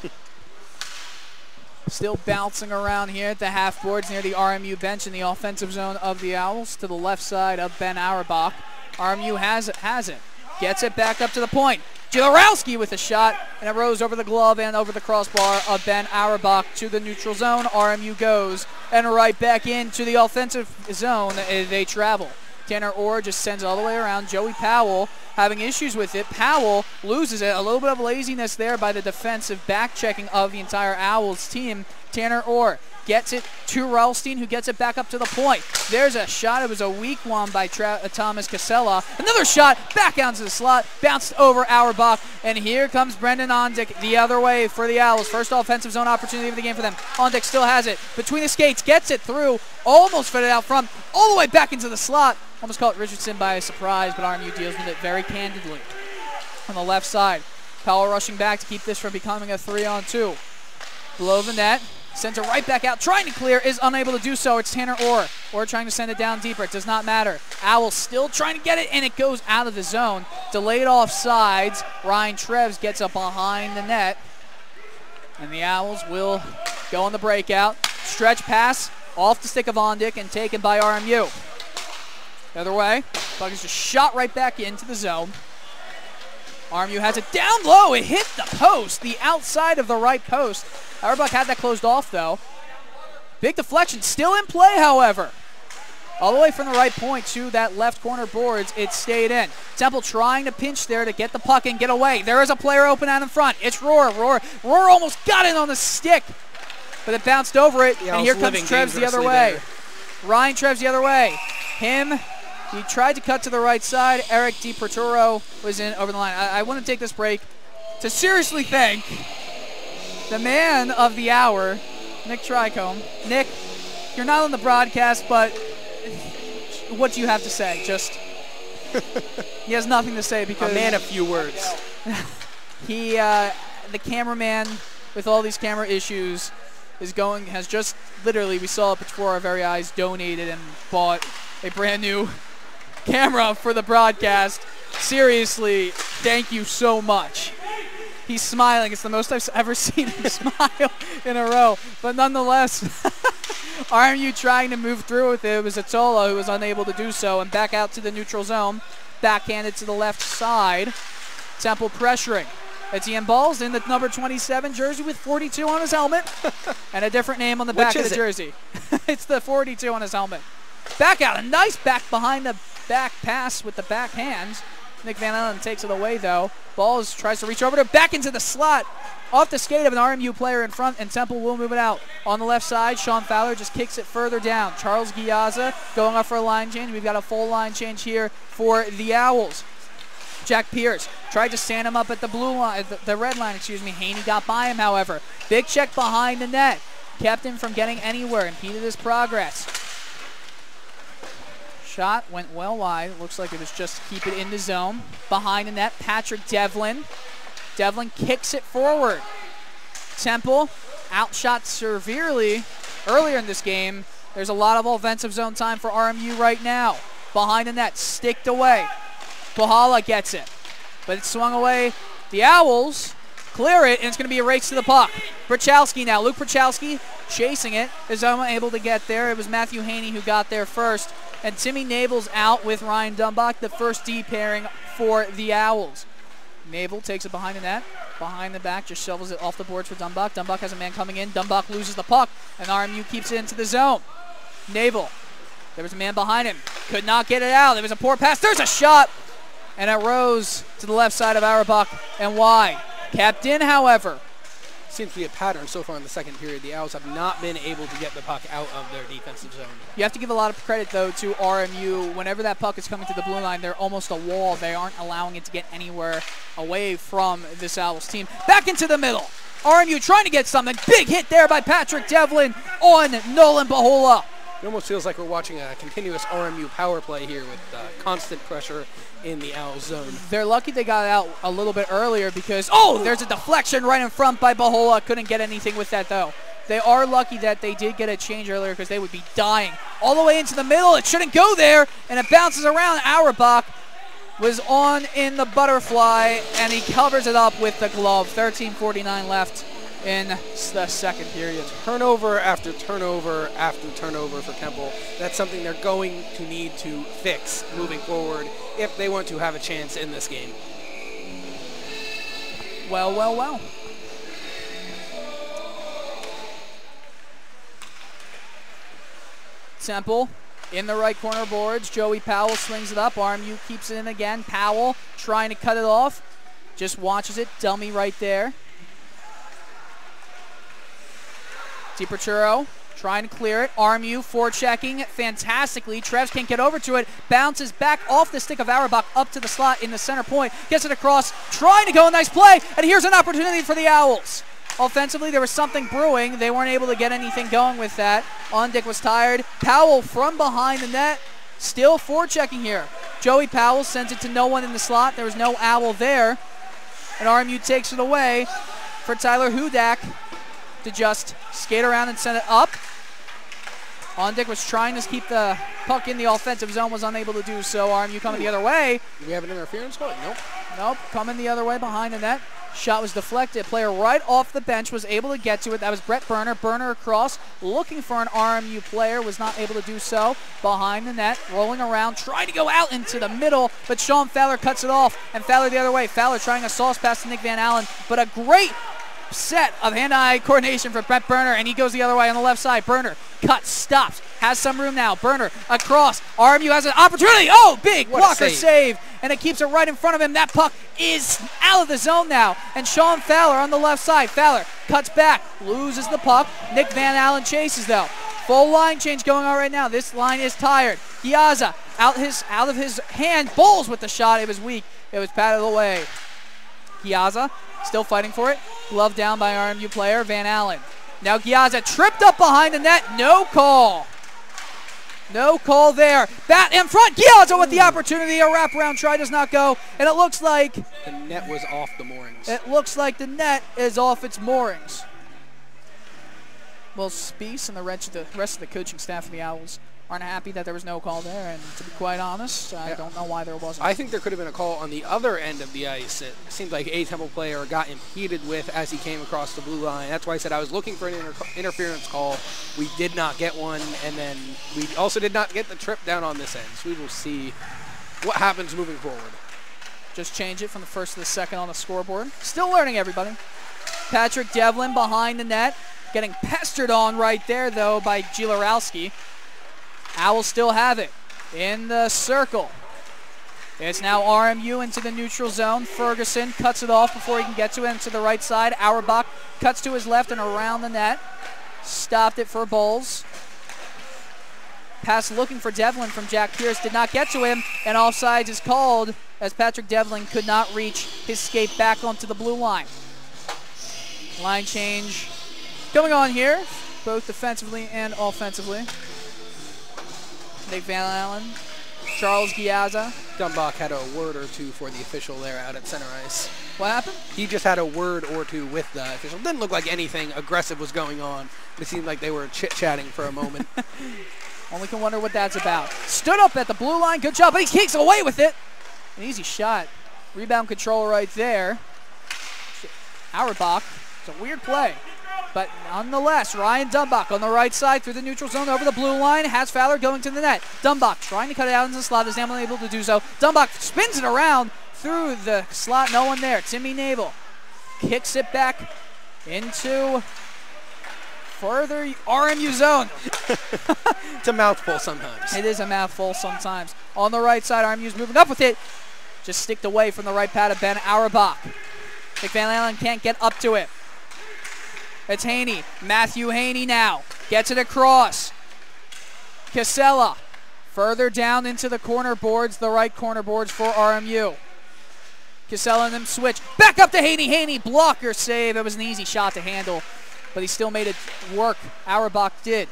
Still bouncing around here at the half boards near the RMU bench in the offensive zone of the Owls to the left side of Ben Auerbach. RMU has it. Gets it back up to the point. Gilarowski with a shot, and it rose over the glove and over the crossbar of Ben Auerbach to the neutral zone. RMU goes, and right back into the offensive zone they travel. Tanner Orr just sends it all the way around. Joey Powell having issues with it. Powell loses it. A little bit of laziness there by the defensive back checking of the entire Owls team. Tanner Orr gets it to Ralstein, who gets it back up to the point. There's a shot. It was a weak one by Thomas Casella. Another shot back out to the slot. Bounced over Auerbach. And here comes Brendan Ondick the other way for the Owls. First offensive zone opportunity of the game for them. Ondick still has it. Between the skates. Gets it through. Almost fit it out front. All the way back into the slot. Almost caught Richardson by surprise, but RMU deals with it very candidly. On the left side. Powell rushing back to keep this from becoming a 3-on-2. Below the net. Sends it right back out. Trying to clear. Is unable to do so. It's Tanner Orr. Orr trying to send it down deeper. It does not matter. Owls still trying to get it, and it goes out of the zone. Delayed off sides. Ryan Treves gets up behind the net. And the Owls will go on the breakout. Stretch pass off the stick of Ondick and taken by RMU. The other way. Puck is just shot right back into the zone. RMU has it down low. It hit the post, the outside of the right post. Auerbach had that closed off, though. Big deflection, still in play, however. All the way from the right point to that left corner boards, it stayed in. Temple trying to pinch there to get the puck and get away. There is a player open out in front. It's Roar. Roar almost got it on the stick, but it bounced over it, and here comes Treves the other way. Ryan Treves the other way. He tried to cut to the right side. Eric DiPerturo was in over the line. I want to take this break to seriously thank the man of the hour, Nick Tricombe. Nick, you're not on the broadcast, but what do you have to say? Just, he has nothing to say because... A man of few words. The cameraman with all these camera issues has just literally, we saw it before our very eyes, donated and bought a brand new camera for the broadcast. Seriously, thank you so much. He's smiling. It's the most I've ever seen him smile in a row. But nonetheless, RMU trying to move through with it. It was Atola who was unable to do so. And back out to the neutral zone. Backhanded to the left side. Temple pressuring. Etienne Balls in the number 27 jersey with 42 on his helmet. And a different name on the back of the jersey. It's the 42 on his helmet. Back out. A nice back behind the back pass with the back hands. Nick Van Allen takes it away, though. Balls tries to reach over to back into the slot. Off the skate of an RMU player in front, and Temple will move it out. On the left side, Sean Fowler just kicks it further down. Charles Giazza going off for a line change. We've got a full line change here for the Owls. Jack Pierce tried to stand him up at the blue line, the red line, excuse me. Haney got by him, however. Big check behind the net. Kept him from getting anywhere, impeded his progress. Shot went well wide. Looks like it was just keep it in the zone. Behind the net, Patrick Devlin. Devlin kicks it forward. Temple outshot severely earlier in this game. There's a lot of offensive zone time for RMU right now. Behind the net, sticked away. Pahala gets it, but it's swung away. The Owls clear it, and it's going to be a race to the puck. Brachowski now. Luke Brachowski chasing it. Is unable to get there. It was Matthew Haney who got there first. And Timmy Nable's out with Ryan Dumbach, the first D pairing for the Owls. Nable takes it behind the net. behind the back, just shovels it off the boards for Dumbach. Dumbach has a man coming in. Dumbach loses the puck, and RMU keeps it into the zone. Naval, there was a man behind him. Could not get it out. There was a poor pass. There's a shot, and it rose to the left side of Auerbach and wide. Kept in, however. Seems to be a pattern so far in the second period. The Owls have not been able to get the puck out of their defensive zone. You have to give a lot of credit, though, to RMU. Whenever that puck is coming to the blue line, they're almost a wall. They aren't allowing it to get anywhere away from this Owls team. Back into the middle. RMU trying to get something. Big hit there by Patrick Devlin on Nolan Bahola. It almost feels like we're watching a continuous RMU power play here with constant pressure in the Owls zone. They're lucky they got out a little bit earlier because, oh, there's a deflection right in front by Bahola. Couldn't get anything with that, though. They are lucky that they did get a change earlier because they would be dying. All the way into the middle. It shouldn't go there, and it bounces around. Auerbach was on in the butterfly, and he covers it up with the glove. 13:49 left in the second period. Turnover after turnover after turnover for Temple. That's something they're going to need to fix moving forward if they want to have a chance in this game. Well, well, well. Temple in the right corner boards. Joey Powell swings it up. RMU keeps it in again. Powell trying to cut it off. Just watches it. Dummy right there. DiPerturo trying to clear it. RMU forechecking fantastically. Trevs can't get over to it. Bounces back off the stick of Auerbach up to the slot in the center point. Gets it across. Trying to go. Nice play. And here's an opportunity for the Owls. Offensively, there was something brewing. They weren't able to get anything going with that. Ondick was tired. Powell from behind the net. Still forechecking here. Joey Powell sends it to no one in the slot. There was no Owl there. And RMU takes it away for Tyler Hudak to just skate around and send it up. Ondick was trying to keep the puck in the offensive zone, was unable to do so. RMU coming the other way. Do we have an interference call? Nope. Nope, coming the other way behind the net. Shot was deflected. Player right off the bench was able to get to it. That was Brett Burner. Burner across, looking for an RMU player, was not able to do so. Behind the net, rolling around, trying to go out into the middle, but Sean Fowler cuts it off, and Fowler the other way. Fowler trying a sauce pass to Nick Van Allen, but a great set of hand-eye coordination for Brett Burner, and he goes the other way on the left side. Burner cuts, stops, has some room now. Burner across. RMU has an opportunity. Oh, big blocker save, and it keeps it right in front of him. That puck is out of the zone now, and Sean Fowler on the left side. Fowler cuts back, loses the puck. Nick Van Allen chases, though. Full line change going on right now. This line is tired. Giazza out of his hand, bowls with the shot. It was weak. It was patted away. Giazza still fighting for it. Glove down by RMU player Van Allen. Now Giazza tripped up behind the net. No call. No call there. Bat in front. Giazza with the opportunity. A wraparound try does not go. And it looks like the net was off the moorings. It looks like the net is off its moorings. Well, Speece and the rest of the coaching staff of the Owls aren't happy that there was no call there, and to be quite honest, I don't know why there wasn't. I think there could have been a call on the other end of the ice. It seemed like a Temple player got impeded with as he came across the blue line. That's why I said I was looking for an interference call. We did not get one, and then we also did not get the trip down on this end. So we will see what happens moving forward. Just change it from the first to the second on the scoreboard. Still learning, everybody. Patrick Devlin behind the net, getting pestered on right there, though, by Gilarowski. Owls still have it in the circle. It's now RMU into the neutral zone. Ferguson cuts it off before he can get to it to the right side. Auerbach cuts to his left and around the net. Stopped it for Bowles. Pass looking for Devlin from Jack Pierce. Did not get to him, and offsides is called as Patrick Devlin could not reach his skate back onto the blue line. Line change going on here, both defensively and offensively. Nick Van Allen, Charles Giazza. Dumbach had a word or two for the official there out at center ice. What happened? He just had a word or two with the official. Didn't look like anything aggressive was going on. It seemed like they were chit-chatting for a moment. Only can wonder what that's about. Stood up at the blue line. Good job, but he kicks away with it. An easy shot. Rebound control right there. Auerbach. It's a weird play. But nonetheless, Ryan Dumbach on the right side through the neutral zone over the blue line. Has Fowler going to the net. Dumbach trying to cut it out into the slot. Is unable to do so. Dumbach spins it around through the slot. No one there. Timmy Nabel kicks it back into further RMU zone. It's a mouthful sometimes. It is a mouthful sometimes. On the right side, RMU's moving up with it. Just sticked away from the right pad of Ben Auerbach. Nick Van Allen can't get up to it. It's Haney. Matthew Haney now. Gets it across. Casella further down into the corner boards, the right corner boards for RMU. Casella and them switch. Back up to Haney. Haney, blocker save. It was an easy shot to handle, but he still made it work. Auerbach did.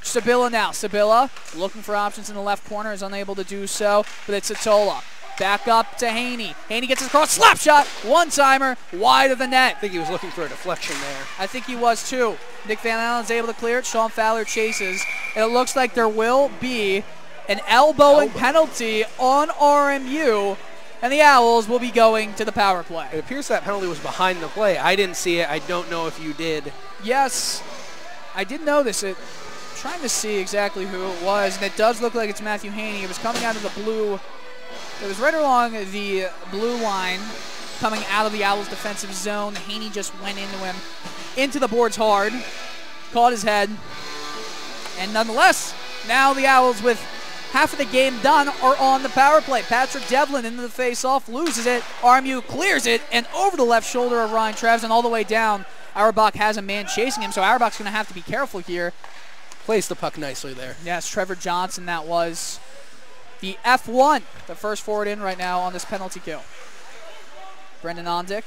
Sabilla now. Sabilla looking for options in the left corner, is unable to do so, but it's Atola. Back up to Haney. Haney gets his cross. Slap shot. One-timer. Wide of the net. I think he was looking for a deflection there. I think he was too. Nick Van Allen's able to clear it. Sean Fowler chases. And it looks like there will be an elbowing penalty on RMU, and the Owls will be going to the power play. It appears that penalty was behind the play. I didn't see it. I don't know if you did. Yes, I did notice it. Trying to see exactly who it was, and it does look like it's Matthew Haney. It was coming out of the blue. It was right along the blue line, coming out of the Owls' defensive zone. Haney just went into him, into the boards hard, caught his head, and nonetheless, now the Owls, with half of the game done, are on the power play. Patrick Devlin into the face-off, loses it. RMU clears it, and over the left shoulder of Ryan Travis and all the way down. Auerbach has a man chasing him, so Auerbach's going to have to be careful here. Plays the puck nicely there. Yes, Trevor Johnson, that was the F1, the first forward in right now on this penalty kill. Brendan Ondick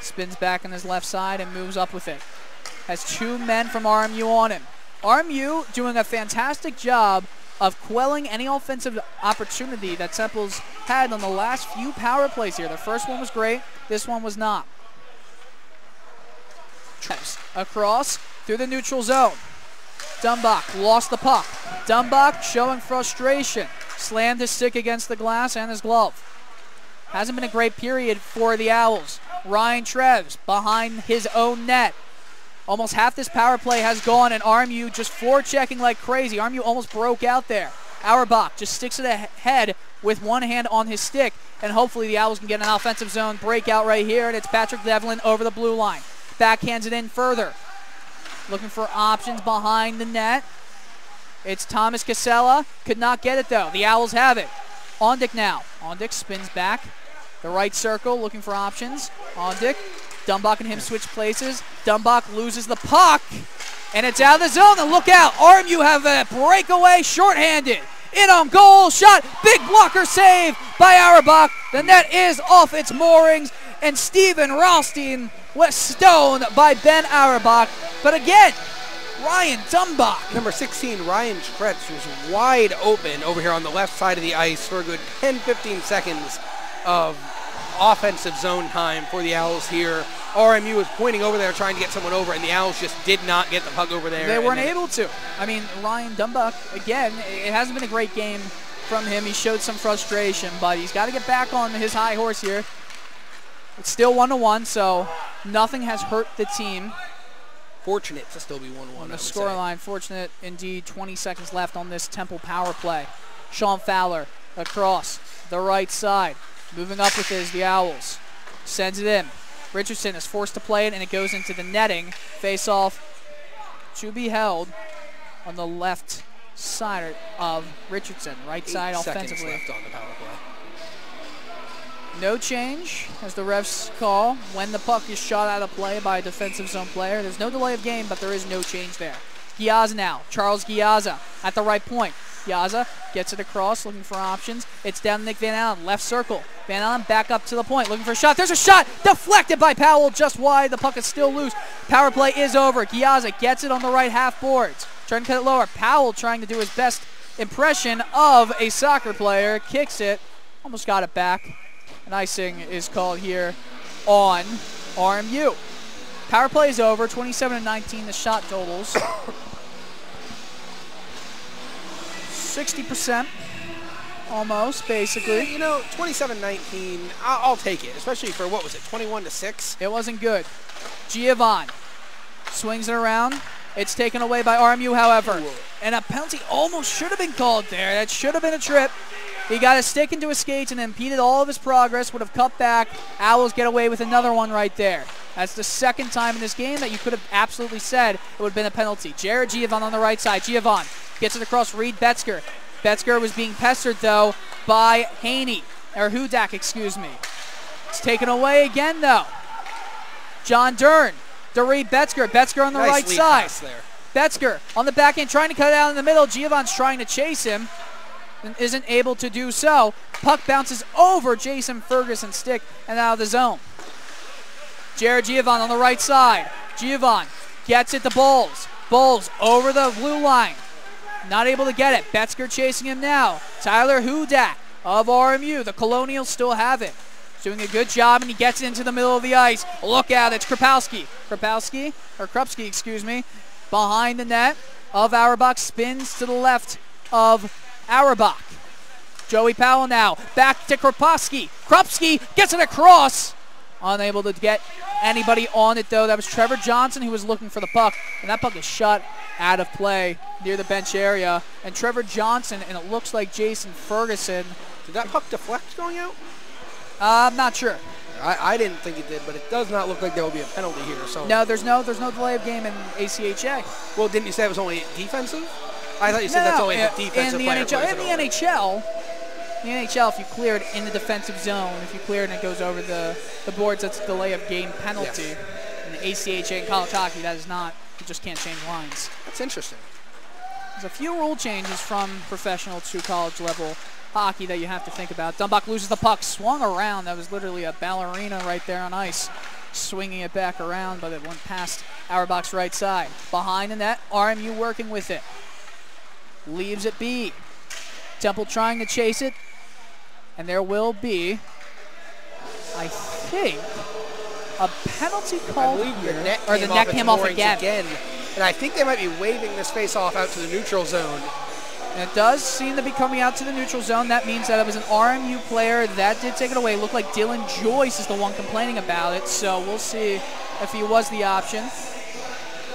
spins back on his left side and moves up with it. Has two men from RMU on him. RMU doing a fantastic job of quelling any offensive opportunity that Temple's had on the last few power plays here. The first one was great. This one was not. Across through the neutral zone. Dumbach lost the puck. Dumbach showing frustration. Slammed his stick against the glass and his glove. Hasn't been a great period for the Owls. Ryan Treves behind his own net. Almost half this power play has gone, and RMU just forechecking like crazy. RMU almost broke out there. Auerbach just sticks it ahead with one hand on his stick, and hopefully the Owls can get an offensive zone breakout right here, and it's Patrick Devlin over the blue line. Backhands it in further. Looking for options behind the net. It's Thomas Casella. Could not get it, though. The Owls have it. Ondick now. Ondick spins back. The right circle, looking for options. Ondick. Dumbach and him switch places. Dumbach loses the puck, and it's out of the zone. And look out. RMU have a breakaway shorthanded. In on goal. Shot. Big blocker save by Auerbach. The net is off its moorings, and Steven Rothstein was stoned by Ben Auerbach. But again, Ryan Dumbach. Number 16, Ryan Stretz, was wide open over here on the left side of the ice for a good 10-15 seconds of offensive zone time for the Owls here. RMU was pointing over there trying to get someone over, and the Owls just did not get the puck over there. They weren't able to. I mean, Ryan Dumbach, again, it hasn't been a great game from him. He showed some frustration, but he's got to get back on his high horse here. It's still 1-1, so nothing has hurt the team. Fortunate to still be 1-1. On the scoreline, fortunate indeed. 20 seconds left on this Temple power play. Sean Fowler across the right side. Moving up with it is the Owls. Sends it in. Richardson is forced to play it, and it goes into the netting. Face off to be held on the left side of Richardson. Right side offensively. Left on the power play. No change as the refs call when the puck is shot out of play by a defensive zone player. There's no delay of game, but there is no change there. Giazza now. Charles Giazza at the right point. Giazza gets it across, looking for options. It's down to Nick Van Allen, left circle. Van Allen back up to the point, looking for a shot. There's a shot deflected by Powell just wide. The puck is still loose. Power play is over. Giazza gets it on the right half boards. Trying to cut it lower. Powell trying to do his best impression of a soccer player. Kicks it. Almost got it back. An icing is called here on RMU. Power play is over. 27-19 the shot totals. 60% almost, basically. You know, 27-19, I'll take it, especially for, what was it, 21-6? It wasn't good. Giovanni swings it around It's taken away by RMU, however. And a penalty almost should have been called there. That should have been a trip. He got a stick into his skates and impeded all of his progress, would have cut back. Owls get away with another one right there. That's the second time in this game that you could have absolutely said it would have been a penalty. Jared Giovon on the right side. Giovon gets it across Reed Betzger. Betzger was being pestered, though, by Haney, or Hudak, excuse me. It's taken away again, though. John Dern to Reed Betzger. Betzger on the right side. Betzger on the backhand trying to cut it out in the middle. Giovon's trying to chase him and isn't able to do so. Puck bounces over Jason Ferguson's stick and out of the zone. Jared Giovon on the right side. Giovon gets it to Bowles. Bowles over the blue line. Not able to get it. Betzger chasing him now. Tyler Hudak of RMU. The Colonials still have it. Doing a good job, and he gets it into the middle of the ice. Look out, it's Krupski, excuse me, behind the net of Auerbach, spins to the left of Auerbach. Joey Powell now, back to Krupski. Krupski gets it across. Unable to get anybody on it, though. That was Trevor Johnson who was looking for the puck, and that puck is shot out of play near the bench area. And Trevor Johnson, and it looks like Jason Ferguson. Did that puck deflect going out? I'm not sure. I didn't think it did, but it does not look like there will be a penalty here. So no, there's no delay of game in ACHA. Well, didn't you say it was only defensive? I thought you said that's only a defensive player. In the NHL, if you clear it in the defensive zone, if you clear it and it goes over the boards, that's a delay of game penalty. Yes. In the ACHA and college hockey, that is not. You just can't change lines. That's interesting. There's a few rule changes from professional to college level hockey that you have to think about. Dumbach loses the puck, swung around. That was literally a ballerina right there on ice, swinging it back around, but it went past Auerbach's right side. Behind the net, RMU working with it. Leaves it be. Temple trying to chase it, and there will be, I think, a penalty called here. The net came off again. And I think they might be waving this face-off out to the neutral zone. And it does seem to be coming out to the neutral zone. That means that it was an RMU player that did take it away. It looked like Dylan Joyce is the one complaining about it, so we'll see if he was the option.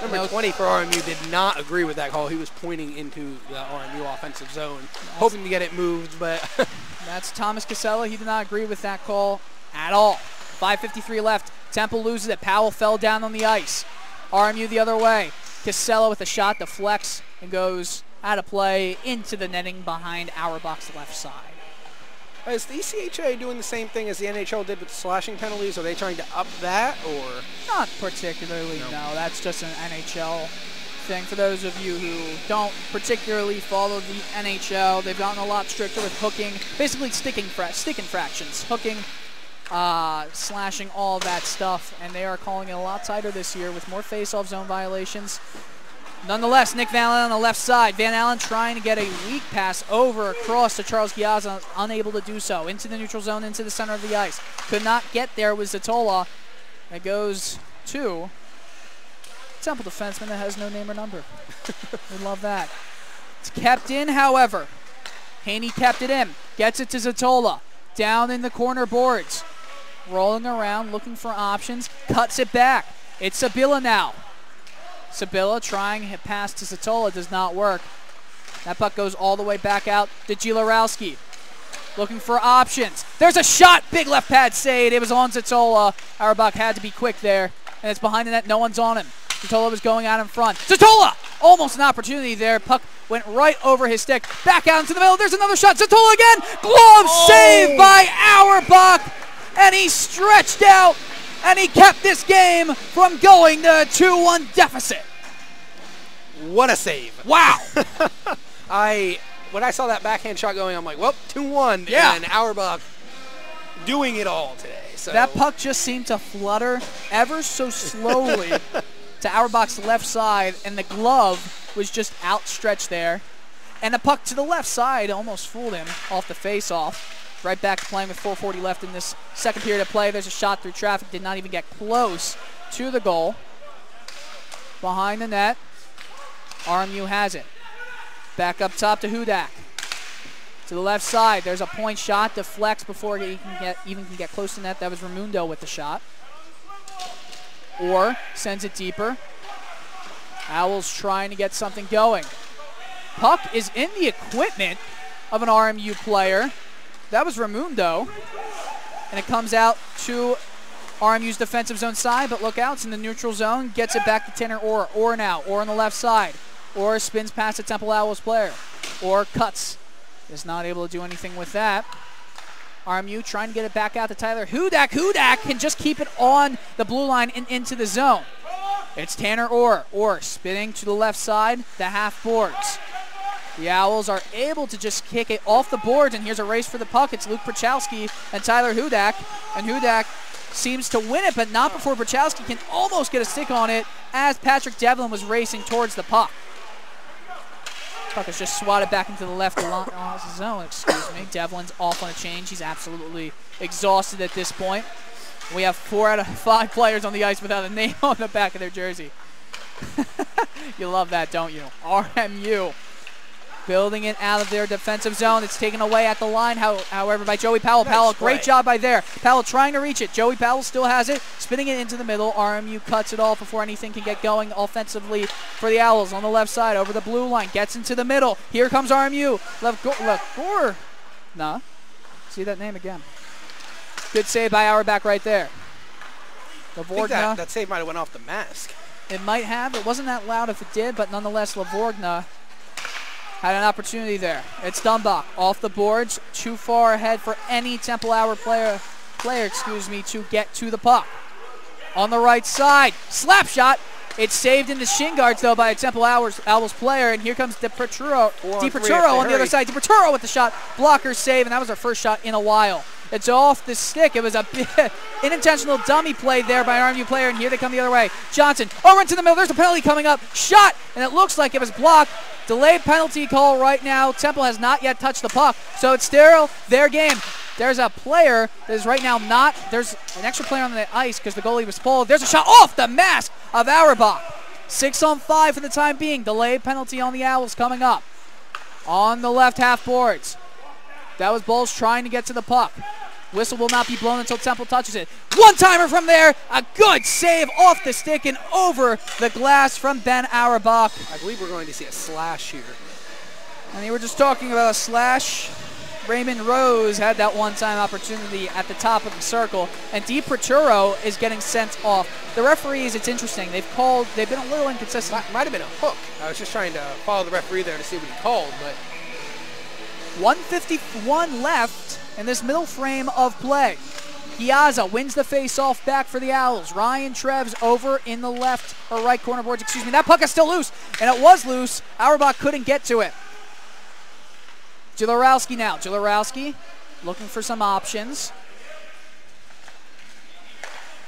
Number 20 for RMU did not agree with that call. He was pointing into the RMU offensive zone, hoping to get it moved, but... That's Thomas Casella. He did not agree with that call at all. 5:53 left. Temple loses it. Powell fell down on the ice. RMU the other way. Casella with a shot deflects and goes out of play into the netting behind Auerbach's left side. Is the ECHA doing the same thing as the NHL did with the slashing penalties? Are they trying to up that, or? Not particularly, no. That's just an NHL thing. For those of you who don't particularly follow the NHL, they've gotten a lot stricter with hooking, basically stick infractions, hooking, slashing, all that stuff, and they are calling it a lot tighter this year with more face-off zone violations. Nonetheless, Nick Van Allen on the left side. Van Allen trying to get a weak pass over across to Charles Giazza, unable to do so. Into the neutral zone, into the center of the ice. Could not get there with Zatola. It goes to Temple defenseman that has no name or number. We love that. It's kept in, however. Haney kept it in. Gets it to Zatola. Down in the corner boards. Rolling around, looking for options. Cuts it back. It's Sabila now. Sabila trying to pass to Zatola, does not work. That puck goes all the way back out to Gilarowski. Looking for options. There's a shot. Big left pad save. It was on Zatola. Auerbach had to be quick there. And it's behind the net. No one's on him. Zatola was going out in front. Zatola! Almost an opportunity there. Puck went right over his stick. Back out into the middle. There's another shot. Zatola again. Glove saved by Auerbach. And he stretched out. And he kept this game from going to a 2-1 deficit. What a save. Wow. When I saw that backhand shot going, I'm like, well, 2-1. Yeah. And Auerbach doing it all today. So that puck just seemed to flutter ever so slowly to Auerbach's left side, and the glove was just outstretched there. And the puck to the left side almost fooled him off the face-off. Right back to playing with 4:40 left in this second period of play. There's a shot through traffic. Did not even get close to the goal. Behind the net, RMU has it. Back up top to Hudak. To the left side, there's a point shot. Deflects before he can get close to net. That was Raimundo with the shot. Or sends it deeper. Owls trying to get something going. Puck is in the equipment of an RMU player. That was Raimundo. And it comes out to RMU's defensive zone side, but look out, it's in the neutral zone. Gets it back to Tanner Orr. Orr now, Orr on the left side. Orr spins past the Temple Owls player. Orr cuts. Is not able to do anything with that. RMU trying to get it back out to Tyler Hudak. Hudak can just keep it on the blue line and into the zone. It's Tanner Orr. Orr spinning to the left side, the half boards. The Owls are able to just kick it off the boards, and here's a race for the puck. It's Luke Prochowski and Tyler Hudak, and Hudak seems to win it, but not before Prochowski can almost get a stick on it as Patrick Devlin was racing towards the puck. Puck is just swatted back into the left zone, excuse me. Devlin's off on a change. He's absolutely exhausted at this point. We have 4 out of 5 players on the ice without a name on the back of their jersey. You love that, don't you? RMU building it out of their defensive zone. It's taken away at the line, however, by Joey Powell. Powell, great job by there. Powell trying to reach it. Joey Powell still has it, spinning it into the middle. RMU cuts it off before anything can get going offensively for the Owls on the left side over the blue line. Gets into the middle. Here comes RMU. Nah. See that name again. Good save by Auerbach right there. I think that save might have went off the mask. It might have. It wasn't that loud if it did, but nonetheless, Lavorgna had an opportunity there. It's Dumbach off the boards, too far ahead for any Temple Hour player to get to the puck. On the right side, slap shot. It's saved in the shin guards though by a Temple Owls player, and here comes DiPerturo on the other side. DiPerturo with the shot, blocker save, and that was our first shot in a while. It's off the stick. It was a unintentional dummy play there by an RMU player, and here they come the other way. Johnson over into the middle. There's a penalty coming up. Shot, and it looks like it was blocked. Delayed penalty call right now. Temple has not yet touched the puck, so it's still their game. There's a player that is right now not. There's an extra player on the ice because the goalie was pulled. There's a shot off the mask of Auerbach. 6-on-5 for the time being. Delayed penalty on the Owls coming up. On the left half boards. That was Bowles trying to get to the puck. Whistle will not be blown until Temple touches it. One-timer from there. A good save off the stick and over the glass from Ben Auerbach. I believe we're going to see a slash here. And we were just talking about a slash. Raymond Rose had that one-time opportunity at the top of the circle, and DiPerturo is getting sent off. The referees, it's interesting. They've been a little inconsistent. Might have been a hook. I was just trying to follow the referee there to see what he called, but 1:51 left in this middle frame of play. Piazza wins the face-off back for the Owls. Ryan Treves over in the left or right corner boards. Excuse me. That puck is still loose, and it was loose. Auerbach couldn't get to it. Jilorowski now. Jilorowski looking for some options.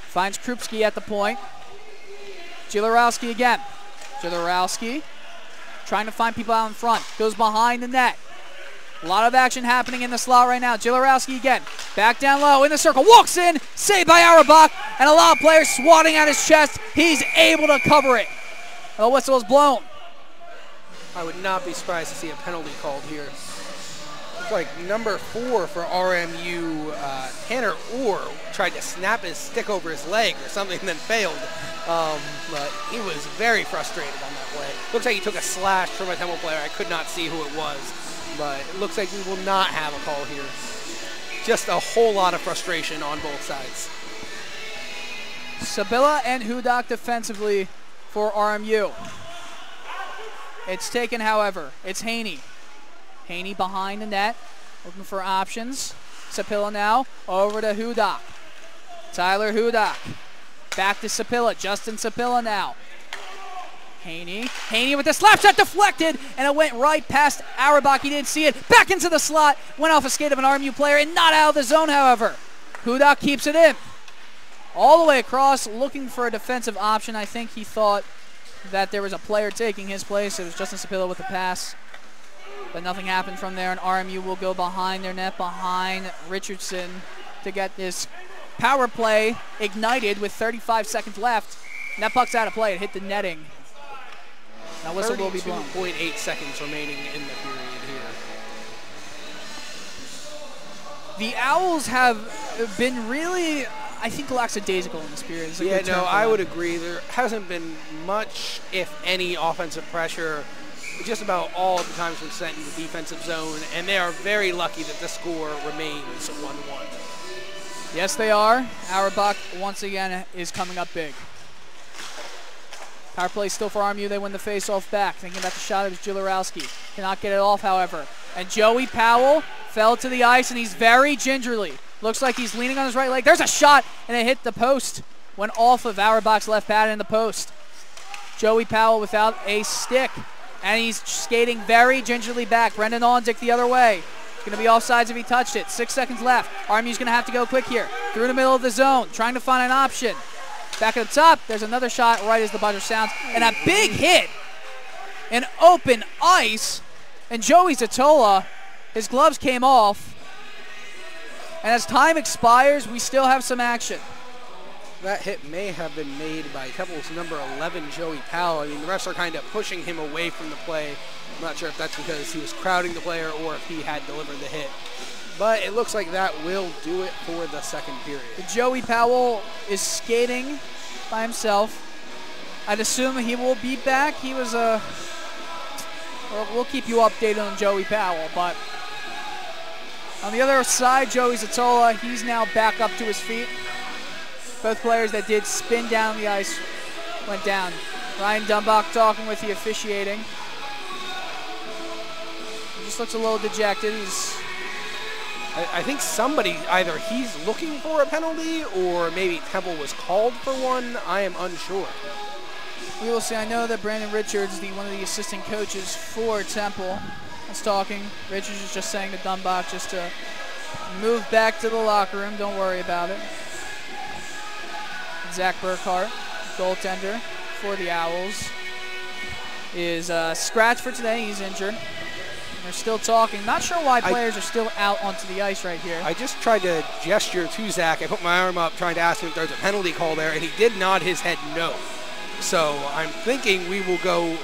Finds Krupski at the point. Jilorowski again. Jilorowski trying to find people out in front. Goes behind the net. A lot of action happening in the slot right now. Jilorowski again. Back down low in the circle. Walks in. Saved by Auerbach. And a lot of players swatting at his chest. He's able to cover it. The whistle is blown. I would not be surprised to see a penalty called here. Like number 4 for RMU, Tanner Orr tried to snap his stick over his leg or something and then failed. But he was very frustrated on that play. Looks like he took a slash from a Temple player. I could not see who it was, but it looks like we will not have a call here. Just a whole lot of frustration on both sides. Sabilla and Hudak defensively for RMU. It's taken, however. It's Haney. Haney behind the net, looking for options. Sapilla now, over to Hudak. Tyler Hudak. Back to Sapilla, Justin Sapilla now. Haney with the slap shot deflected, and it went right past Auerbach. He didn't see it. Back into the slot, went off a skate of an RMU player, and not out of the zone, however. Hudak keeps it in. All the way across, looking for a defensive option. I think he thought that there was a player taking his place. It was Justin Sapilla with the pass. But nothing happened from there, and RMU will go behind their net, behind Richardson to get this power play ignited with 35 seconds left. And that puck's out of play. It hit the netting. Now whistle will be blown. 32.8 seconds remaining in the period here. The Owls have been really I think lackadaisical in this period. Is a Yeah, good term no, for I them. would agree. There hasn't been much, if any, offensive pressure just about all of the times when sent in the defensive zone, and they are very lucky that the score remains 1-1. Yes, they are. Auerbach, once again, is coming up big. Power play still for RMU. They win the face-off back. Thinking about the shot, it was Jularowski. Cannot get it off, however. And Joey Powell fell to the ice, and he's very gingerly. Looks like he's leaning on his right leg. There's a shot, and it hit the post. Went off of Auerbach's left pad in the post. Joey Powell without a stick, and he's skating very gingerly back. Brendan Ondick the other way. It's going to be offsides if he touched it. 6 seconds left. RMU's going to have to go quick here. Through the middle of the zone, trying to find an option. Back at the top, there's another shot right as the buzzer sounds. And a big hit in open ice. And Joey Zatola, his gloves came off. And as time expires, we still have some action. That hit may have been made by Keppel's number 11, Joey Powell. I mean, the refs are kind of pushing him away from the play. I'm not sure if that's because he was crowding the player or if he had delivered the hit. But it looks like that will do it for the second period. Joey Powell is skating by himself. I'd assume he will be back. He was well, we'll keep you updated on Joey Powell. But on the other side, Joey Zatola, he's now back up to his feet. Both players that did spin down the ice went down. Ryan Dumbach talking with the officiating. He just looks a little dejected. I think somebody, either he's looking for a penalty or maybe Temple was called for one. I am unsure. We will see. I know that Brandon Richards, one of the assistant coaches for Temple, is talking. Richards is just saying to Dumbach just to move back to the locker room. Don't worry about it. Zach Burkhart, goaltender for the Owls, is scratched for today. He's injured. They're still talking. Not sure why players are still out onto the ice right here. I just tried to gesture to Zach. I put my arm up trying to ask him if there's a penalty call there, and he did nod his head no. So I'm thinking we will go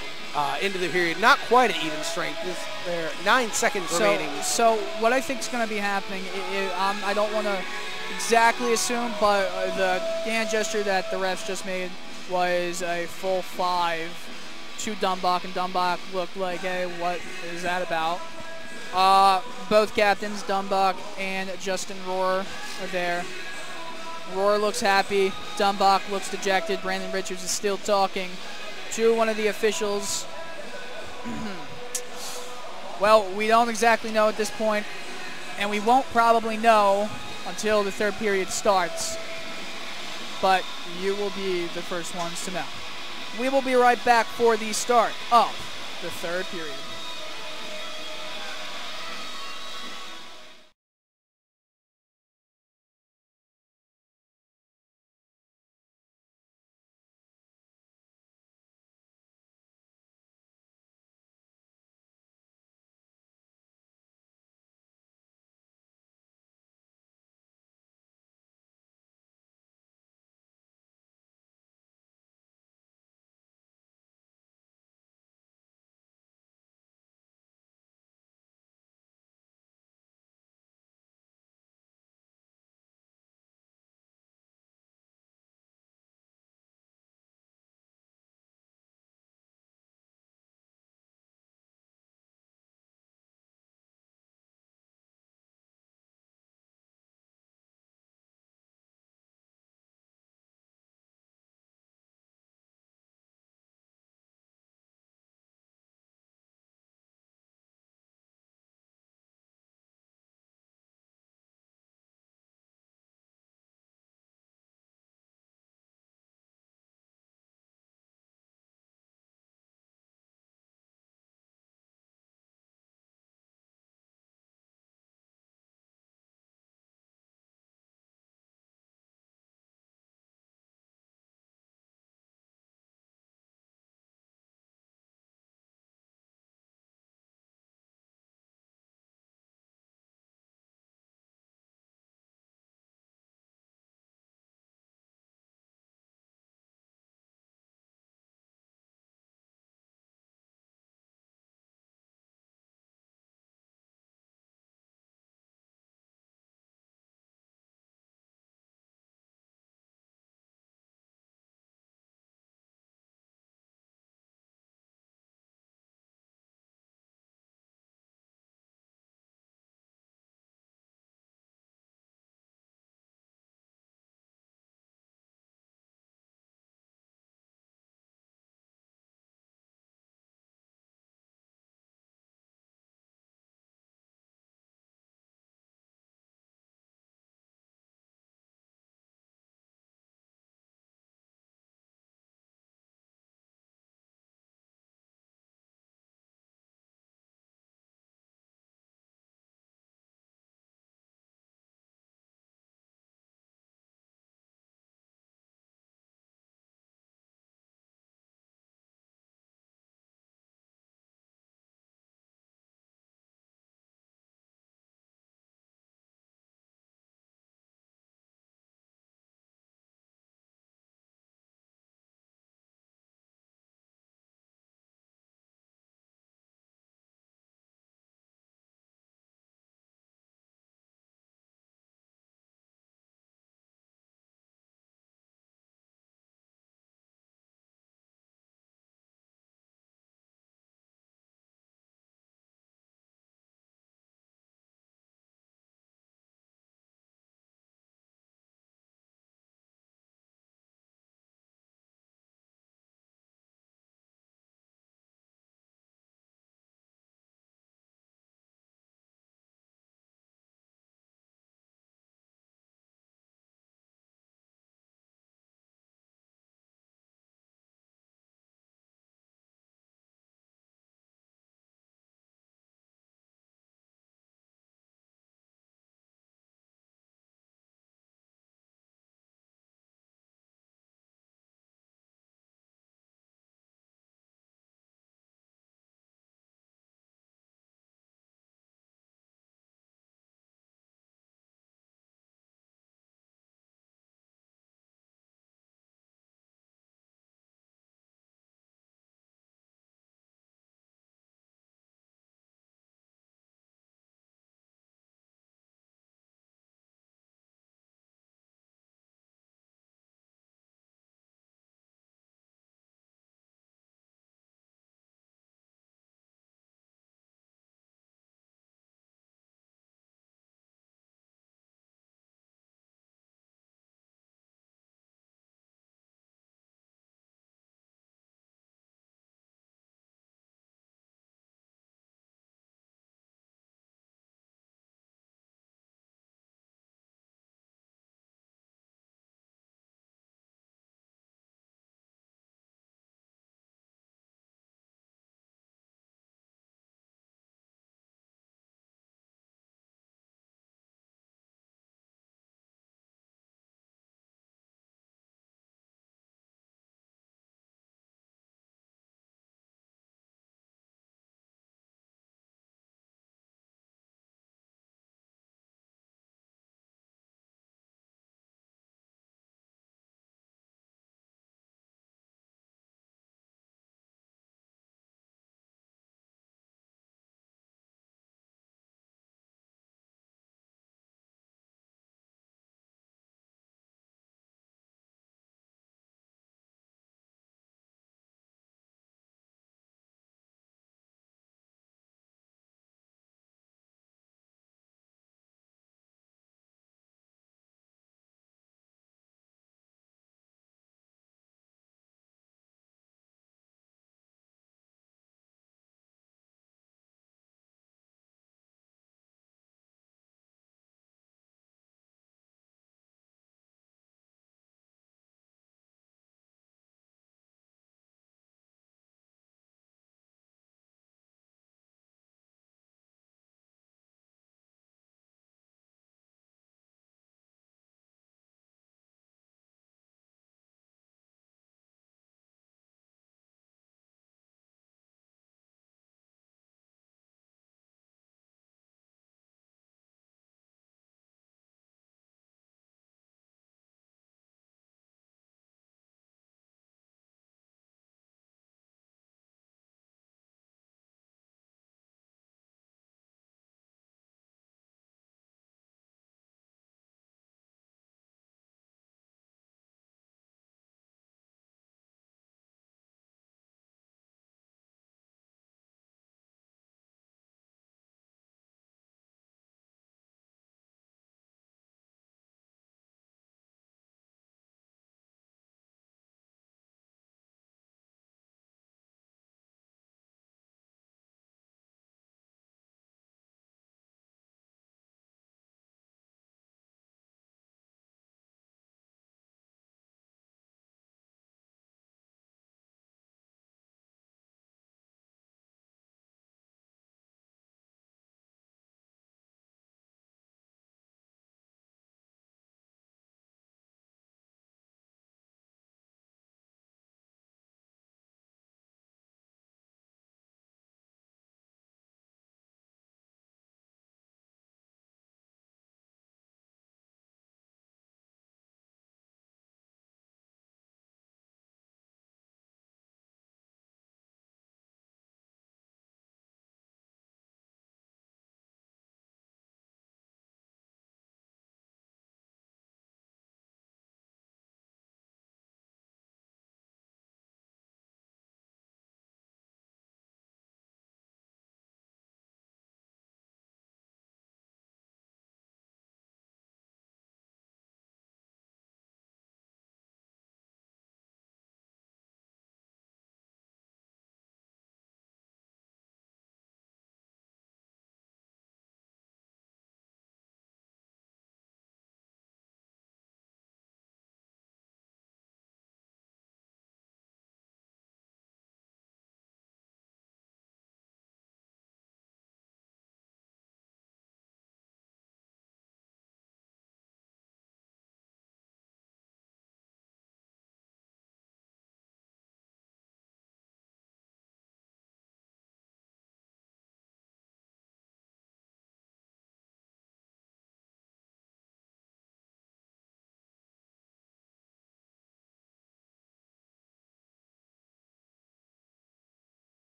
into the period not quite at even strength. There are 9 seconds remaining. So what I think is going to be happening, I don't want to exactly assume, but the hand gesture that the refs just made was a full 5 to Dumbach, and Dumbach looked like, hey, what is that about? Both captains, Dumbach and Justin Rohr, are there. Rohr looks happy. Dumbach looks dejected. Brandon Richards is still talking to one of the officials. Well, we don't exactly know at this point, and we won't probably know until the third period starts. But you will be the first ones to know. We will be right back for the start of the third period.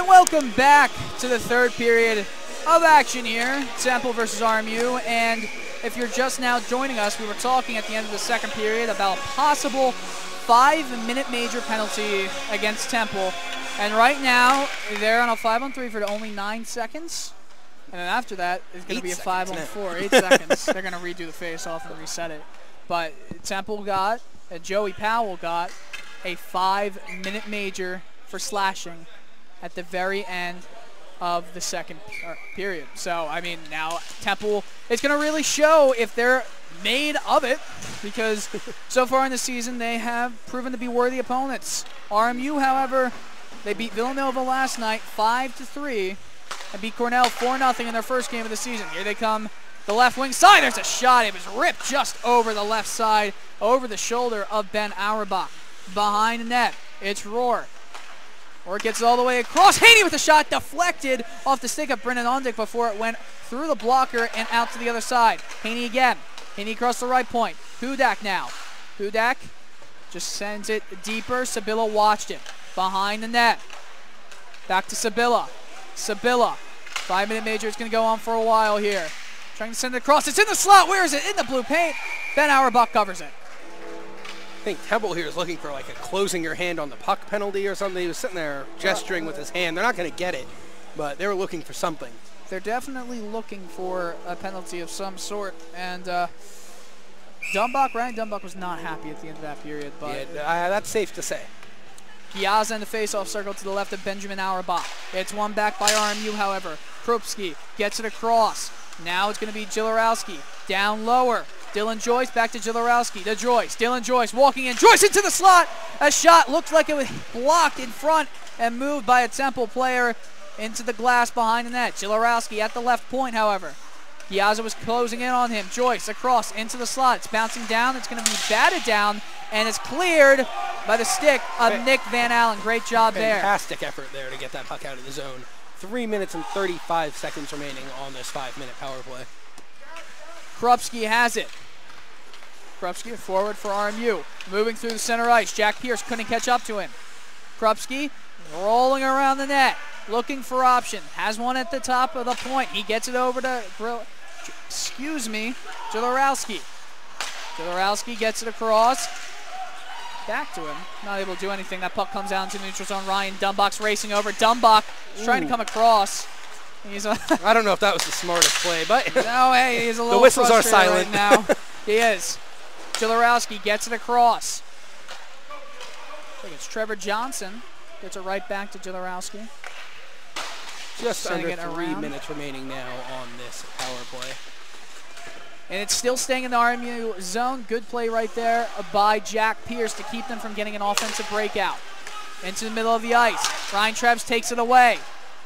And welcome back to the third period of action here, Temple versus RMU. And if you're just now joining us, we were talking at the end of the second period about a possible 5-minute major penalty against Temple. And right now, they're on a 5-on-3 for only 9 seconds. And then after that, it's going to be a 5-on-4, 8 seconds. They're going to redo the face-off and reset it. But Temple got, Joey Powell got, a 5-minute major for slashing at the very end of the second period. So, I mean, now Temple is going to really show if they're made of it, because so far in the season they have proven to be worthy opponents. RMU, however, they beat Villanova last night 5-3 and beat Cornell 4-0 in their first game of the season. Here they come, the left wing side. There's a shot. It was ripped just over the left side, over the shoulder of Ben Auerbach. Behind the net, it's Rohr. Rohr gets it all the way across. Haney with a shot deflected off the stick of Brennan Ondick before it went through the blocker and out to the other side. Haney again. Haney across the right point. Hudak now. Hudak just sends it deeper. Sabilla watched it. Behind the net. Back to Sabilla. Sabilla. 5-minute major is going to go on for a while here. Trying to send it across. It's in the slot. Where is it? In the blue paint. Ben Auerbach covers it. I think Temple here is looking for like a closing your hand on the puck penalty or something. He was sitting there gesturing with his hand. They're not going to get it, but they were looking for something. They're definitely looking for a penalty of some sort. And Ryan Dumbach was not happy at the end of that period. But yeah, that's safe to say. Giazza in the face-off circle to the left of Benjamin Auerbach. It's one back by RMU, however. Krupski gets it across. Now it's going to be Jilorowski down lower. Dylan Joyce back to Jilorowski. To Joyce. Dylan Joyce walking in. Joyce into the slot. A shot looked like it was blocked in front and moved by a Temple player into the glass behind the net. Jilorowski at the left point, however. Giazza was closing in on him. Joyce across into the slot. It's bouncing down. It's going to be batted down, and it's cleared by the stick of Nick Van Allen. Great job there. Fantastic effort there to get that puck out of the zone. 3 minutes and 35 seconds remaining on this 5-minute power play. Krupski has it. Krupski forward for RMU. Moving through the center ice. Jack Pierce couldn't catch up to him. Krupski rolling around the net. Looking for option. Has one at the top of the point. He gets it over to Jilorowski. Jilorowski gets it across. Back to him. Not able to do anything. That puck comes down to the neutral zone. Ryan Dumbach's racing over. Dumbach is trying to come across. I don't know if that was the smartest play, but no, hey, he's a little the whistles are silent right now. He is. Jilorowski gets it across. I think it's Trevor Johnson. Gets it right back to Jilorowski. Just under 3 minutes remaining now on this power play. And it's still staying in the RMU zone. Good play right there by Jack Pierce to keep them from getting an offensive breakout. Into the middle of the ice. Ryan Trebs takes it away.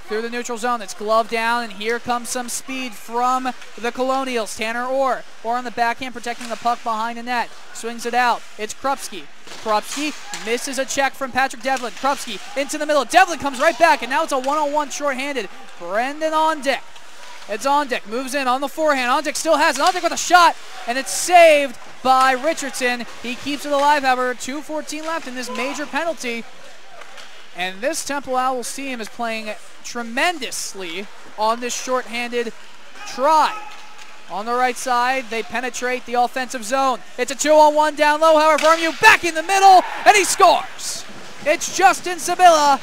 Through the neutral zone. It's gloved down, and here comes some speed from the Colonials. Tanner Orr on the backhand, protecting the puck behind the net. Swings it out. It's Krupski. Krupski misses a check from Patrick Devlin. Krupski into the middle. Devlin comes right back, and now it's a one-on-one shorthanded. Brendan Ondick. It's Ondick. Moves in on the forehand. Ondick still has it. Ondick with a shot, and it's saved by Richardson. He keeps it alive, however. 2:14 left in this major penalty. And this Temple Owls team is playing tremendously on this shorthanded try. On the right side, they penetrate the offensive zone. It's a 2-on-1 down low, however, RMU back in the middle, and he scores. It's Justin Sabilla,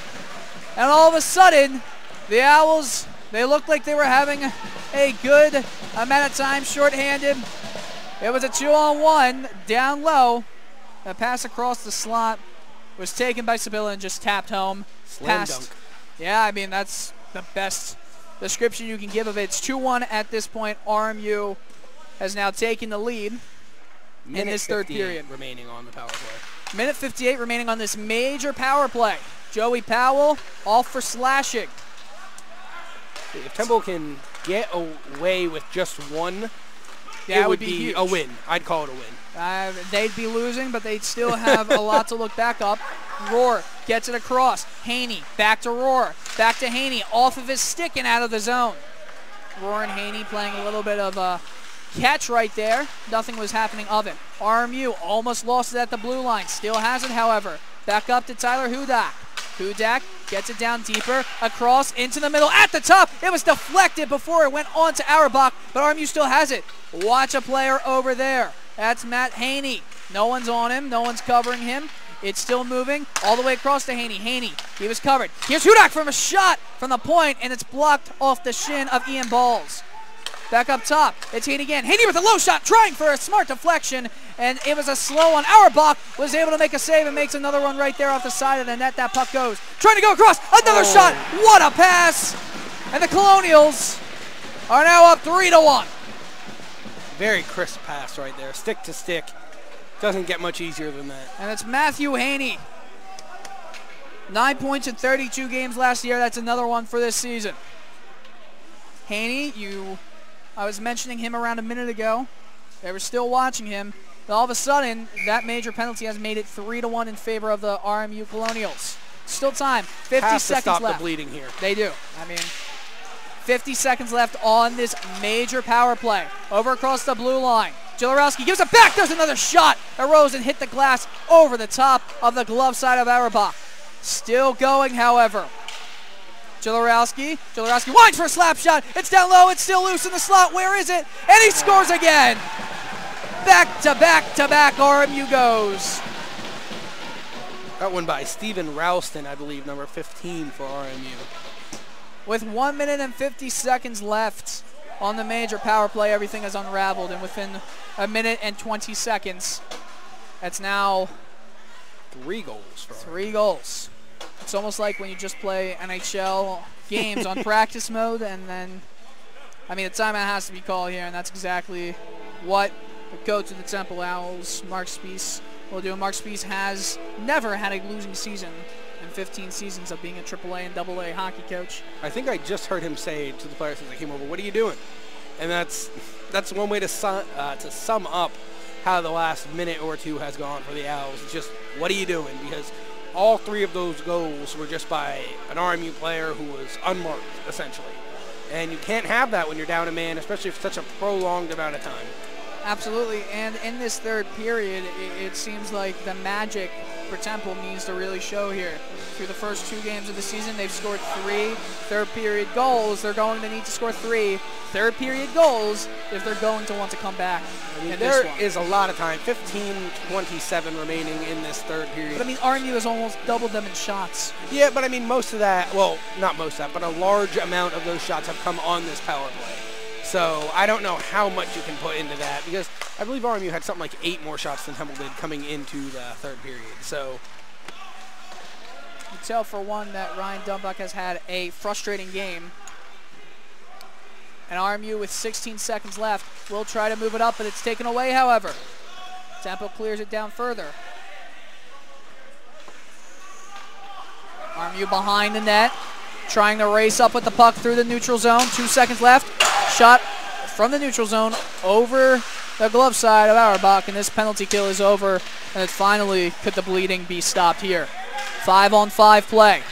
and all of a sudden, the Owls, they looked like they were having a good amount of time shorthanded. It was a 2-on-1 down low. A pass across the slot was taken by Sabilla and just tapped home. Slam dunk. Yeah, I mean, that's the best description you can give of it. It's 2-1 at this point. RMU has now taken the lead in this third period. Remaining on the power play. Minute 58 remaining on this major power play. Joey Powell off for slashing. If Temple can get away with just one, that it would be huge. A win. I'd call it a win. They'd be losing, but they'd still have a lot to look back up. Rohr gets it across. Haney back to Rohr. Back to Haney off of his stick and out of the zone. Rohr and Haney playing a little bit of a catch right there. Nothing was happening of it. RMU almost lost it at the blue line. Still has it, however. Back up to Tyler Hudak. Hudak gets it down deeper, across, into the middle, at the top. It was deflected before it went on to Auerbach, but RMU still has it. Watch a player over there. That's Matt Haney. No one's on him. No one's covering him. It's still moving all the way across to Haney. Haney, he was covered. Here's Hudak from a shot from the point, and it's blocked off the shin of Ian Balls. Back up top, it's Haney again. Haney with a low shot, trying for a smart deflection, and it was a slow one. Auerbach was able to make a save and makes another one right there off the side of the net. That puck goes. Trying to go across, another shot. What a pass! And the Colonials are now up 3-1. Very crisp pass right there, stick to stick. Doesn't get much easier than that. And it's Matthew Haney. 9 points in 32 games last year. That's another one for this season. Haney, I was mentioning him around a minute ago. They were still watching him. But all of a sudden, that major penalty has made it 3-1 in favor of the RMU Colonials. Still time. 50 Have seconds to stop left. the bleeding here. They do. 50 seconds left on this major power play. Over across the blue line. Jilorowski gives it back. There's another shot. Arose and hit the glass over the top of the glove side of Auerbach. Still going, however. Jilorowski winds for a slap shot. It's down low. It's still loose in the slot. Where is it? And he scores again. Back to back to back, RMU goes. That one by Stephen Ralston, I believe, number 15 for RMU. With 1 minute and 50 seconds left on the major power play, everything is unraveled. And within a minute and 20 seconds, that's now 3 goals for RMU. 3 goals. It's almost like when you just play NHL games on practice mode, and then, the timeout has to be called here, and that's exactly what the coach of the Temple Owls, Mark Spies, will do. Mark Spies has never had a losing season in 15 seasons of being a AAA and AA hockey coach. I think I just heard him say to the players as they came over, "What are you doing?" And that's one way to sum up how the last minute or two has gone for the Owls. It's just, what are you doing? Because all 3 of those goals were just by an RMU player who was unmarked, essentially. And you can't have that when you're down a man, especially for such a prolonged amount of time. Absolutely, and in this third period, it seems like the magic for Temple needs to really show here. Through the first 2 games of the season, they've scored 3 third-period goals. They're going to need to score 3 third-period goals if they're going to want to come back. There is a lot of time, 15:27 remaining in this third period. But RMU has almost doubled them in shots. Yeah, but most of that, well, not most of that, but a large amount of those shots have come on this power play. So I don't know how much you can put into that, because I believe RMU had something like 8 more shots than Temple did coming into the third period. So you can tell, for one, that Ryan Dunbuck has had a frustrating game. And RMU, with 16 seconds left, will try to move it up, but it's taken away, however. Temple clears it down further. RMU behind the net, trying to race up with the puck through the neutral zone. 2 seconds left. Shot from the neutral zone over the glove side of Auerbach, and this penalty kill is over, and it finally could the bleeding be stopped here. 5-on-5 play.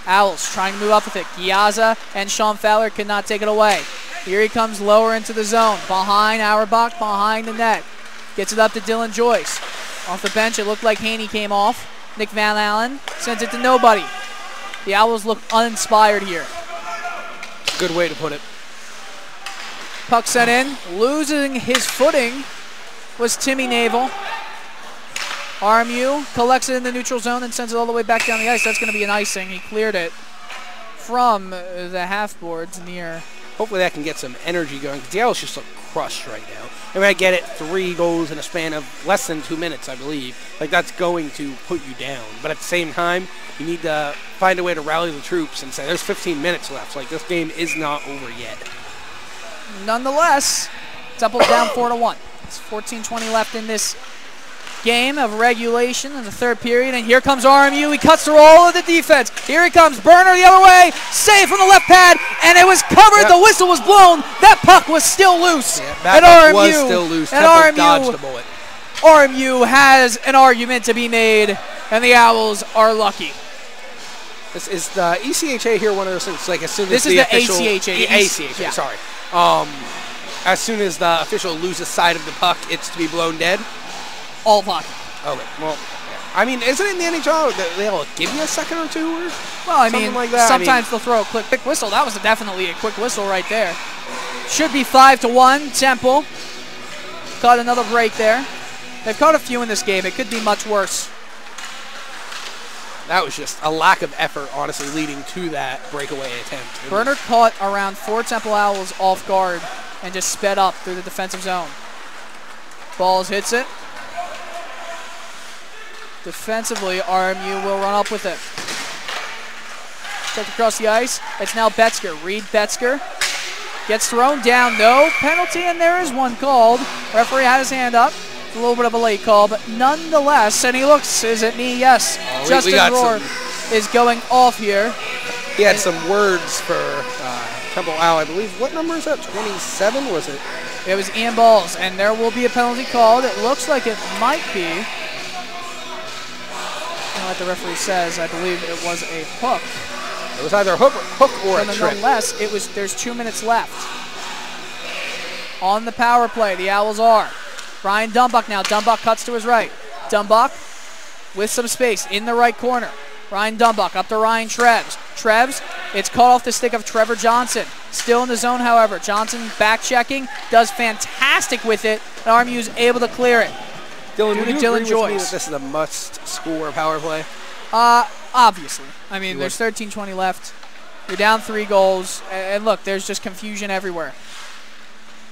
Owls trying to move up with it. Giazza and Sean Fowler could not take it away. Here he comes lower into the zone. Behind Auerbach, behind the net. Gets it up to Dylan Joyce. Off the bench, it looked like Haney came off. Nick Van Allen sends it to nobody. The Owls look uninspired here. Good way to put it. Puck sent in. Losing his footing was Timmy Naval. RMU collects it in the neutral zone and sends it all the way back down the ice. That's going to be an icing. He cleared it from the half boards near. Hopefully that can get some energy going, because the Owls just look crushed right now. I get it, 3 goals in a span of less than 2 minutes, I believe. That's going to put you down. But at the same time, you need to find a way to rally the troops and say, there's 15 minutes left. This game is not over yet. Nonetheless, Temple down 4-1. It's 14:20 left in this game of regulation in the third period, and here comes RMU. He cuts through all of the defense. Here he comes. Burner the other way. Save from the left pad, and it was covered. Yep. The whistle was blown. That puck was still loose. Yeah, that puck was still loose. Temple dodged the bullet. RMU has an argument to be made, and the Owls are lucky. This is the ECHA here, one of those things, as soon as this the is official... the ACHA. ACHA, yeah. Sorry. As soon as the official loses sight of the puck, it's to be blown dead. All hockey. Okay, well, yeah. I mean, is it in the NHL that they'll give you a second or two? Or well, I mean, like that? Sometimes they'll throw a quick whistle. That was definitely a quick whistle right there. Should be 5-1. Temple caught another break there. They've caught a few in this game. It could be much worse. That was just a lack of effort, honestly, leading to that breakaway attempt. Bernard caught around 4 Temple Owls off guard and just sped up through the defensive zone. Balls hits it. Defensively, RMU will run up with it. Check across the ice. It's now Betzger. Reed Betzger gets thrown down. No penalty, and there is one called. Referee had his hand up. It's a little bit of a late call, but nonetheless, and he looks, is it me? Yes. Justin Rohr is going off here. He had some words for Temple Owl, I believe. What number is that? 27, was it? It was Ian Balls, and there will be a penalty called. It looks like it might be. I don't know what the referee says. I believe it was a hook. It was either a hook or a trip. Nonetheless, there's 2 minutes left. On the power play, the Owls are. Ryan Dumbuck now. Dumbuck cuts to his right. Dumbuck with some space in the right corner. Ryan Dumbuck up to Ryan Trebs. Trebs, it's caught off the stick of Trevor Johnson. Still in the zone, however. Johnson back checking, does fantastic with it, and RMU is able to clear it. Dylan, would you agree Joyce. with me that this is a must-score power play? Obviously. I mean, there's 13:20 left. You're down 3 goals, and look, there's just confusion everywhere.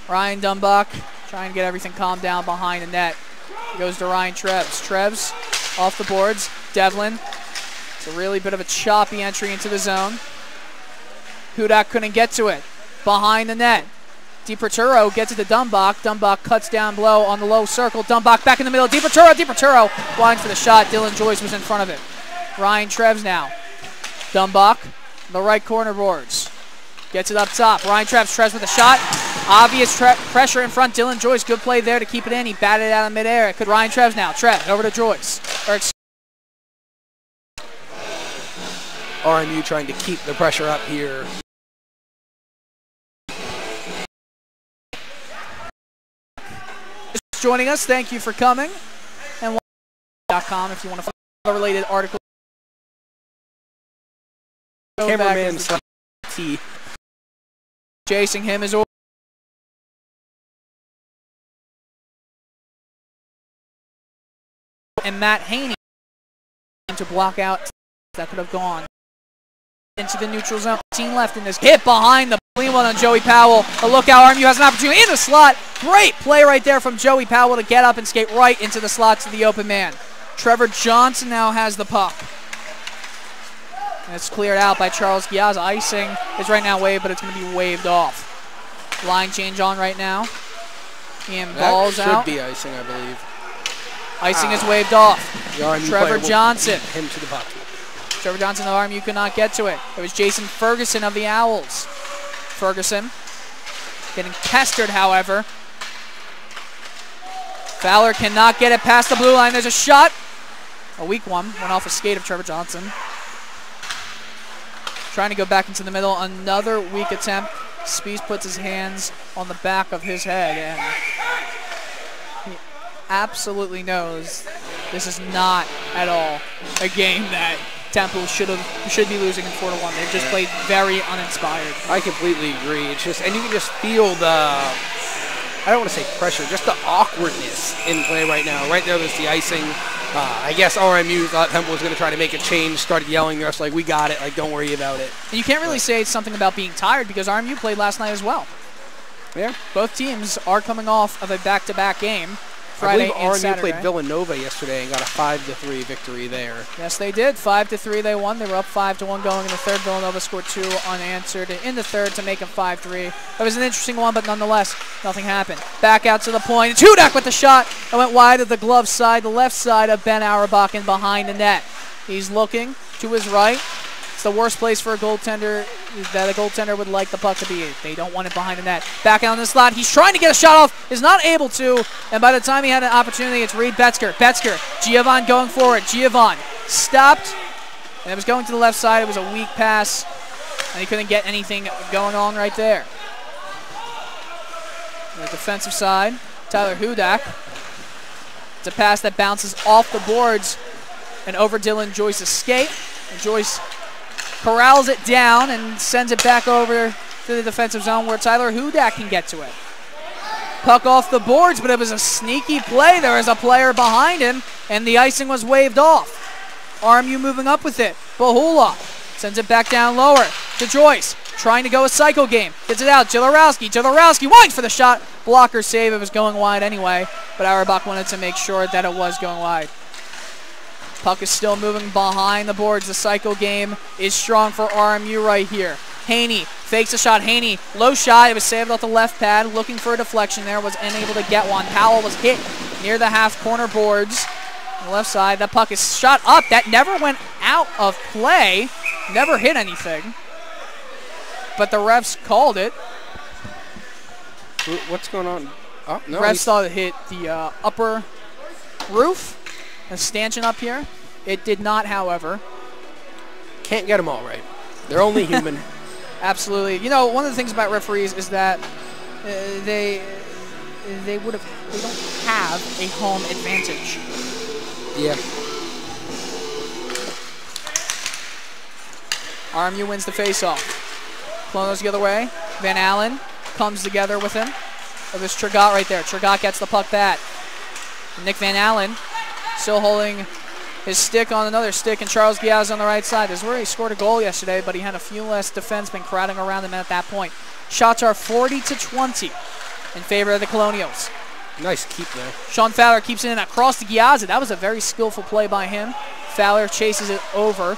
Ryan Dumbuck trying to get everything calmed down behind the net. He goes to Ryan Trebs. Trebs off the boards. Devlin. It's a really bit of a choppy entry into the zone. Hudak couldn't get to it. Behind the net. DiPerturo gets it to Dumbuck. Dumbuck cuts down below on the low circle. Dumbuck back in the middle. DiPerturo blind for the shot. Dylan Joyce was in front of it. Ryan Trebs now. Dumbuck, the right corner boards. Gets it up top. Ryan Trebs with a shot. Obvious pressure in front. Dylan Joyce, good play there to keep it in. He batted it out of midair. It could Ryan Trebs now. Trebs over to Joyce. RMU trying to keep the pressure up here. Just joining us, thank you for coming. And .com if you want to follow a related article. Cameraman T. Chasing him is over. And Matt Haney to block out that could have gone into the neutral zone. 15 left in this. Hit behind the clean one on Joey Powell. A lookout. RMU has an opportunity in the slot. Great play right there from Joey Powell to get up and skate right into the slot to the open man. Trevor Johnson now has the puck. And it's cleared out by Charles Giaz. Icing is right now waved, but it's going to be waved off. Line change on right now. Ian Balls out. Should be icing, I believe. Icing is waved off. Trevor Johnson. Him to the puck. Trevor Johnson, the RMU could not get to it. It was Jason Ferguson of the Owls. Ferguson getting pestered, however. Fowler cannot get it past the blue line. There's a shot. A weak one. Went off a skate of Trevor Johnson. Trying to go back into the middle. Another weak attempt. Spies puts his hands on the back of his head, and he absolutely knows this is not at all a game that Temple should be losing in 4-1. They've just played very uninspired. I completely agree. It's just, and you can just feel the, I don't want to say pressure, just the awkwardness in play right now. Right there's the icing. I guess RMU thought Temple was going to try to make a change, started yelling at us like, we got it, like, don't worry about it. And you can't really say it's something about being tired because RMU played last night as well. Yeah. Both teams are coming off of a back-to-back game. Friday I believe RMU and played Villanova yesterday and got a 5-3 victory there. Yes, they did. 5-3 they won. They were up 5-1 going in the third. Villanova scored 2 unanswered in the third to make it 5-3. That was an interesting one, but nonetheless, nothing happened. Back out to the point. Hudak with the shot. It went wide of the glove side, the left side of Ben Auerbach and behind the net. He's looking to his right. It's the worst place for a goaltender that a goaltender would like the puck to be. They don't want it behind the net. Back out in the slot. He's trying to get a shot off. Is not able to. And by the time he had an opportunity, it's Reed Betzger. Giovann going forward. Giovann stopped. And it was going to the left side. It was a weak pass. And he couldn't get anything going on right there. On the defensive side, Tyler Hudak. It's a pass that bounces off the boards An over Dylan Joyce escape. And Joyce corrals it down and sends it back over to the defensive zone where Tyler Hudak can get to it. Puck off the boards, but it was a sneaky play. There was a player behind him, and the icing was waved off. RMU moving up with it. Bahula sends it back down lower to Joyce. Trying to go a cycle game. Gets it out. Jodorowski winds for the shot. Blocker save. It was going wide anyway, but Auerbach wanted to make sure that it was going wide. Puck is still moving behind the boards. The cycle game is strong for RMU right here. Haney fakes a shot. Haney, low shot. It was saved off the left pad. Looking for a deflection there. Was unable to get one. Powell was hit near the half corner boards. On the left side. That puck is shot up. That never went out of play. Never hit anything. But the refs called it. What's going on? Oh, no, refs thought it hit the upper roof. A stanchion up here. It did not, however. Can't get them all right. They're only human. Absolutely. You know, one of the things about referees is that they don't have a home advantage. Yeah. RMU wins the faceoff. Colonials the other way. Van Allen comes together with him. Oh, there's Trigot right there. Trigot gets the puck back. Nick Van Allen still holding his stick on another stick, and Charles Giaz on the right side. This is where he scored a goal yesterday, but he had a few less defensemen crowding around him at that point. Shots are 40-20 in favor of the Colonials. Nice keep there. Sean Fowler keeps it in across to Giaz. That was a very skillful play by him. Fowler chases it over.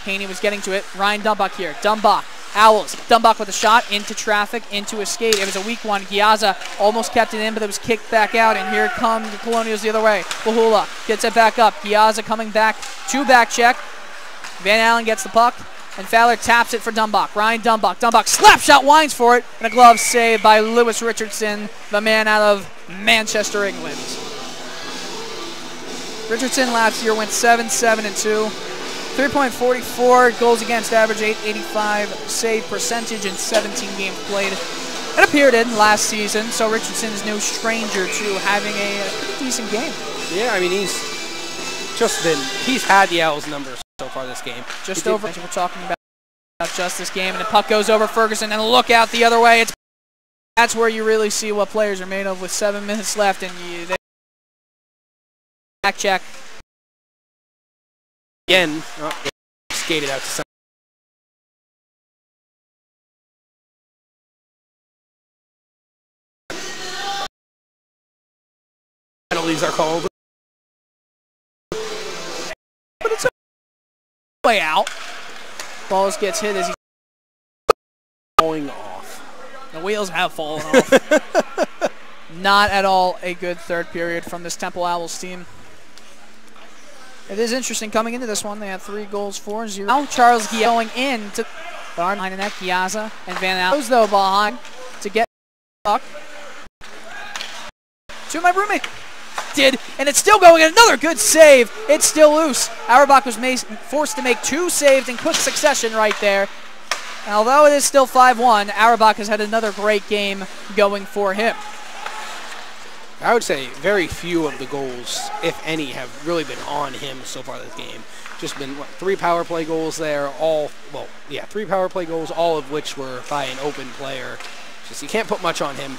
Haney was getting to it. Ryan Dumbach here. Dumbach. Owls. Dumbach with a shot into traffic, into a skate. It was a weak one. Giazza almost kept it in, but it was kicked back out, and here come the Colonials the other way. Bahula gets it back up. Giazza coming back to back check. Van Allen gets the puck, and Fowler taps it for Dumbach. Ryan Dumbach. Dumbach slap shot, winds for it, and a glove save by Lewis Richardson, the man out of Manchester, England. Richardson last year went 7-7-2. 3.44 goals against average, 885 save percentage in 17 games played, and appeared in last season. So Richardson is no stranger to having a pretty decent game. Yeah, I mean he's had the Owls numbers so far this game. Just over. We're talking about just this game, and the puck goes over Ferguson, and look out the other way. That's where you really see what players are made of with 7 minutes left, and they back check. Again, skated out to some. Penalties are called. But it's a way out. Balls gets hit as he's falling off. The wheels have fallen off. Not at all a good third period from this Temple Owls team. It is interesting coming into this one. They had 3 goals, 4-0. Now Charles Giaz going in to behind the net. Giazza and Van Allen. Those though behind to get the puck. To my roommate did, and it's still going in. Another good save. It's still loose. Auerbach was forced to make 2 saves in quick succession right there. And although it is still 5-1, Auerbach has had another great game going for him. I would say very few of the goals, if any, have really been on him so far this game. Just been, 3 power play goals there, 3 power play goals, all of which were by an open player. Just you can't put much on him.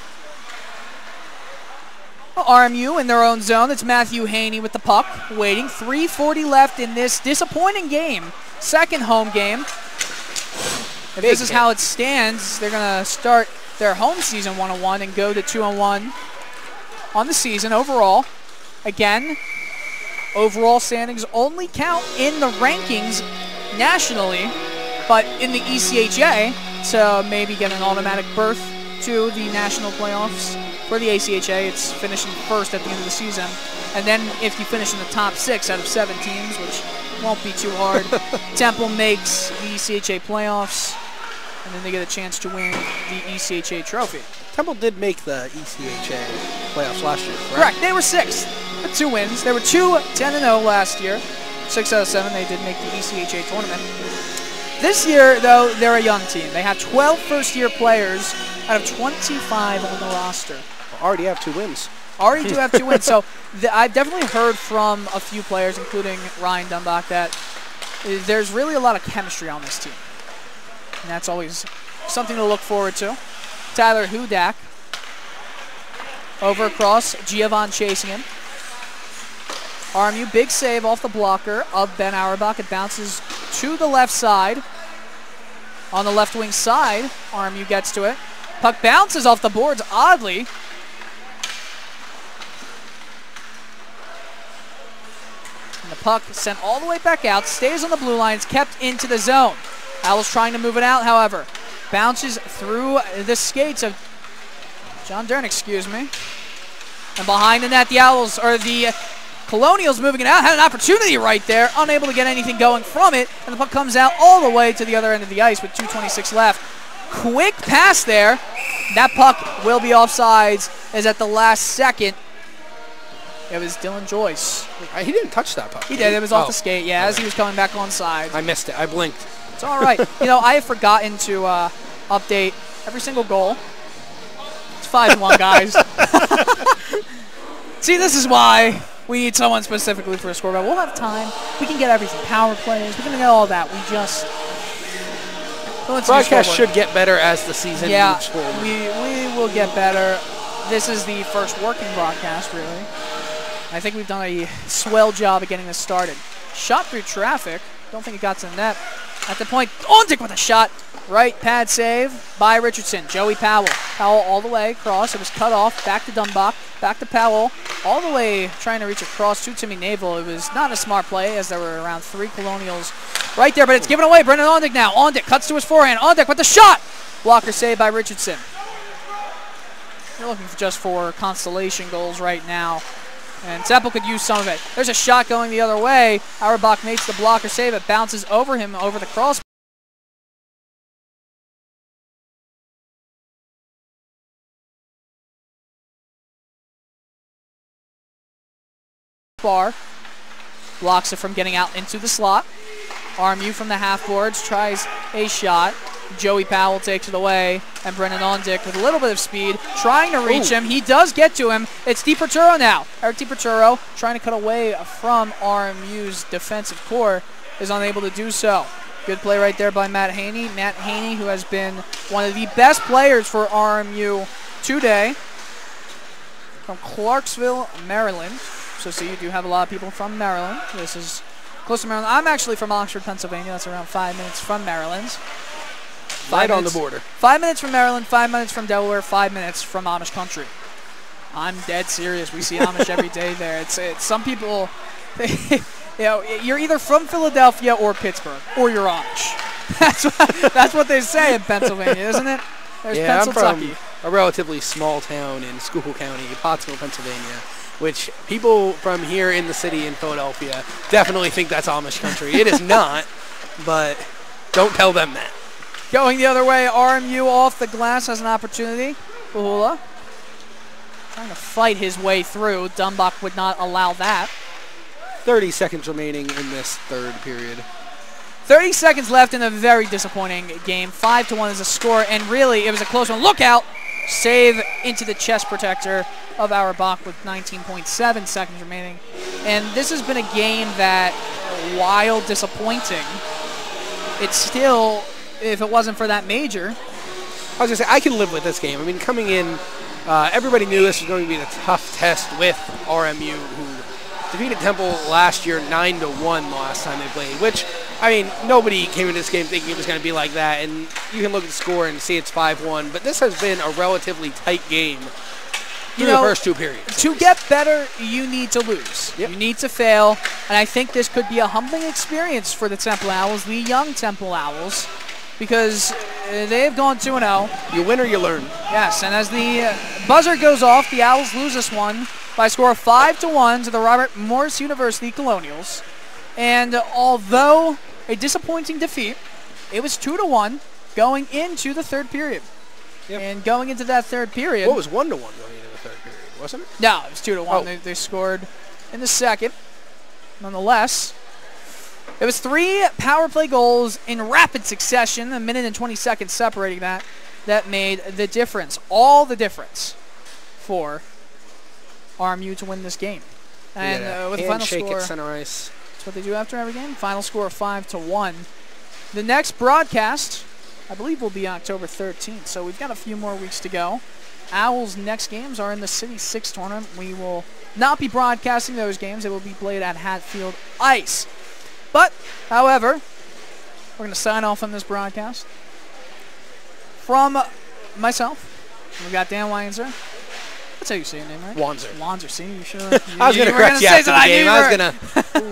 Well, RMU in their own zone. It's Matthew Haney with the puck, waiting. 3:40 left in this disappointing game. Second home game. If this is how it stands, they're going to start their home season 1-1 and go to 2-1. On the season overall. Again, overall standings only count in the rankings nationally, but in the ECHA to maybe get an automatic berth to the national playoffs. For the ACHA, it's finishing first at the end of the season. And then if you finish in the top 6 out of 7 teams, which won't be too hard, Temple makes the ECHA playoffs, and then they get a chance to win the ECHA trophy. Temple did make the ECHA playoffs last year, Correct. They were 6th with 2 wins. They were 2-10-0 last year. 6 out of 7, they did make the ECHA tournament. This year, though, they're a young team. They have 12 first-year players out of 25 on the roster. Already have 2 wins. Already do have 2 wins. So I've definitely heard from a few players, including Ryan Dunbach, that there's really a lot of chemistry on this team. And that's always something to look forward to. Tyler Hudak over across. Giovon chasing him. RMU, big save off the blocker of Ben Auerbach. It bounces to the left side. On the left wing side, RMU gets to it. Puck bounces off the boards, oddly. And the puck sent all the way back out, stays on the blue line, it's kept into the zone. Owls trying to move it out, however. Bounces through the skates of John Dern, excuse me. And behind the net, the Owls, or the Colonials moving it out, had an opportunity right there, unable to get anything going from it, and the puck comes out all the way to the other end of the ice with 2:26 left. Quick pass there. That puck will be offsides as at the last second. It was Dylan Joyce. He didn't touch that puck. He did. It was off the skate, yeah, as he was coming back on side. I missed it. I blinked. It's all right. I have forgotten to update every single goal. It's 5-1, guys. See, this is why we need someone specifically for a scoreboard. We'll have time. We can get everything. Power plays. We can get all that. We just... Broadcast should get better as the season moves forward. We will get better. This is the first working broadcast, really. I think we've done a swell job of getting this started. Shot through traffic. Don't think it got to the net. At the point, Ondick with a shot. Right pad save by Richardson. Joey Powell. Powell all the way across. It was cut off. Back to Dunbach. Back to Powell. All the way trying to reach across to Timmy Naval. It was not a smart play as there were around 3 Colonials right there, but it's given away. Brendan Ondick now. Ondick cuts to his forehand. Ondick with the shot. Blocker saved by Richardson. You're looking just for consolation goals right now. And Temple could use some of it. There's a shot going the other way. Auerbach makes the blocker save. It bounces over him over the cross. Bar blocks it from getting out into the slot. RMU from the half boards tries a shot. Joey Powell takes it away, and Brennan Ondick with a little bit of speed trying to reach him. He does get to him. It's DiPerturo now. Eric DiPerturo trying to cut away from RMU's defensive core is unable to do so. Good play right there by Matt Haney. Matt Haney, who has been one of the best players for RMU today, from Clarksville, Maryland. So see, you do have a lot of people from Maryland. This is close to Maryland. I'm actually from Oxford, Pennsylvania. That's around 5 minutes from Maryland. Right on the border. 5 minutes from Maryland, 5 minutes from Delaware, 5 minutes from Amish country. I'm dead serious. We see Amish every day there. It's some people, you're either from Philadelphia or Pittsburgh, or you're Amish. That's what they say in Pennsylvania, isn't it? There's Pennsylvania. I'm from a relatively small town in Schuylkill County, Pottsville, Pennsylvania, which people from here in the city in Philadelphia definitely think that's Amish country. It is not, but don't tell them that. Going the other way, RMU off the glass has an opportunity. Uhula trying to fight his way through. Dunbach would not allow that. 30 seconds remaining in this third period. 30 seconds left in a very disappointing game. 5-1 is a score, and really, it was a close one. Look out! Save into the chest protector of Auerbach with 19.7 seconds remaining. And this has been a game that, while disappointing, it's still, if it wasn't for that major. I was going to say, I can live with this game. I mean, coming in, everybody knew this was going to be a tough test with RMU, who defeated Temple last year 9-1 the last time they played, which, I mean, nobody came into this game thinking it was going to be like that, and you can look at the score and see it's 5-1, but this has been a relatively tight game through the first two periods. To get better, you need to lose. Yep. You need to fail, and I think this could be a humbling experience for the Temple Owls, the young Temple Owls, because they have gone 2-0. You win or you learn. Yes, and as the buzzer goes off, the Owls lose this one by a score of 5-1 to the Robert Morris University Colonials. And although a disappointing defeat, it was 2-1 going into the third period. Yep. And going into that third period, What was 1-1 going into the third period, wasn't it? no, it was 2-1. Oh. They scored in the second. Nonetheless, it was 3 power play goals in rapid succession, a minute and 20 seconds separating that made the difference. All the difference for RMU to win this game. And with the final score, at center ice. That's what they do after every game. Final score 5-1. The next broadcast, I believe, will be October 13th. So we've got a few more weeks to go. Owls' next games are in the City 6 tournament. We will not be broadcasting those games. They will be played at Hatfield Ice. But, however, we're going to sign off on this broadcast. From myself, we've got Dan Weinzer. That's how you say your name, right? Wanzer. Wanzer, see? You should. I was going to correct you after the game. I was going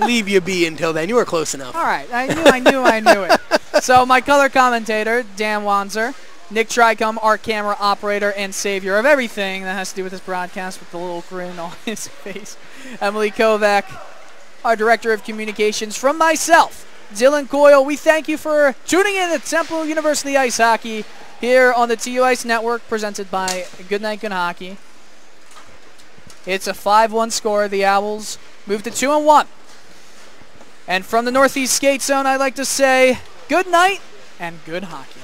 to leave you be until then. You were close enough. All right. I knew it. So my color commentator, Dan Wanzer. Nick Tricom, our camera operator and savior of everything that has to do with this broadcast with the little grin on his face. Emily Kovac, our director of communications. From myself, Dylan Coyle, we thank you for tuning in at Temple University Ice Hockey here on the TU Ice Network, presented by Good Night Good Hockey. It's a 5-1 score. The Owls move to 2-1. And from the Northeast Skate Zone, I'd like to say good night and good hockey.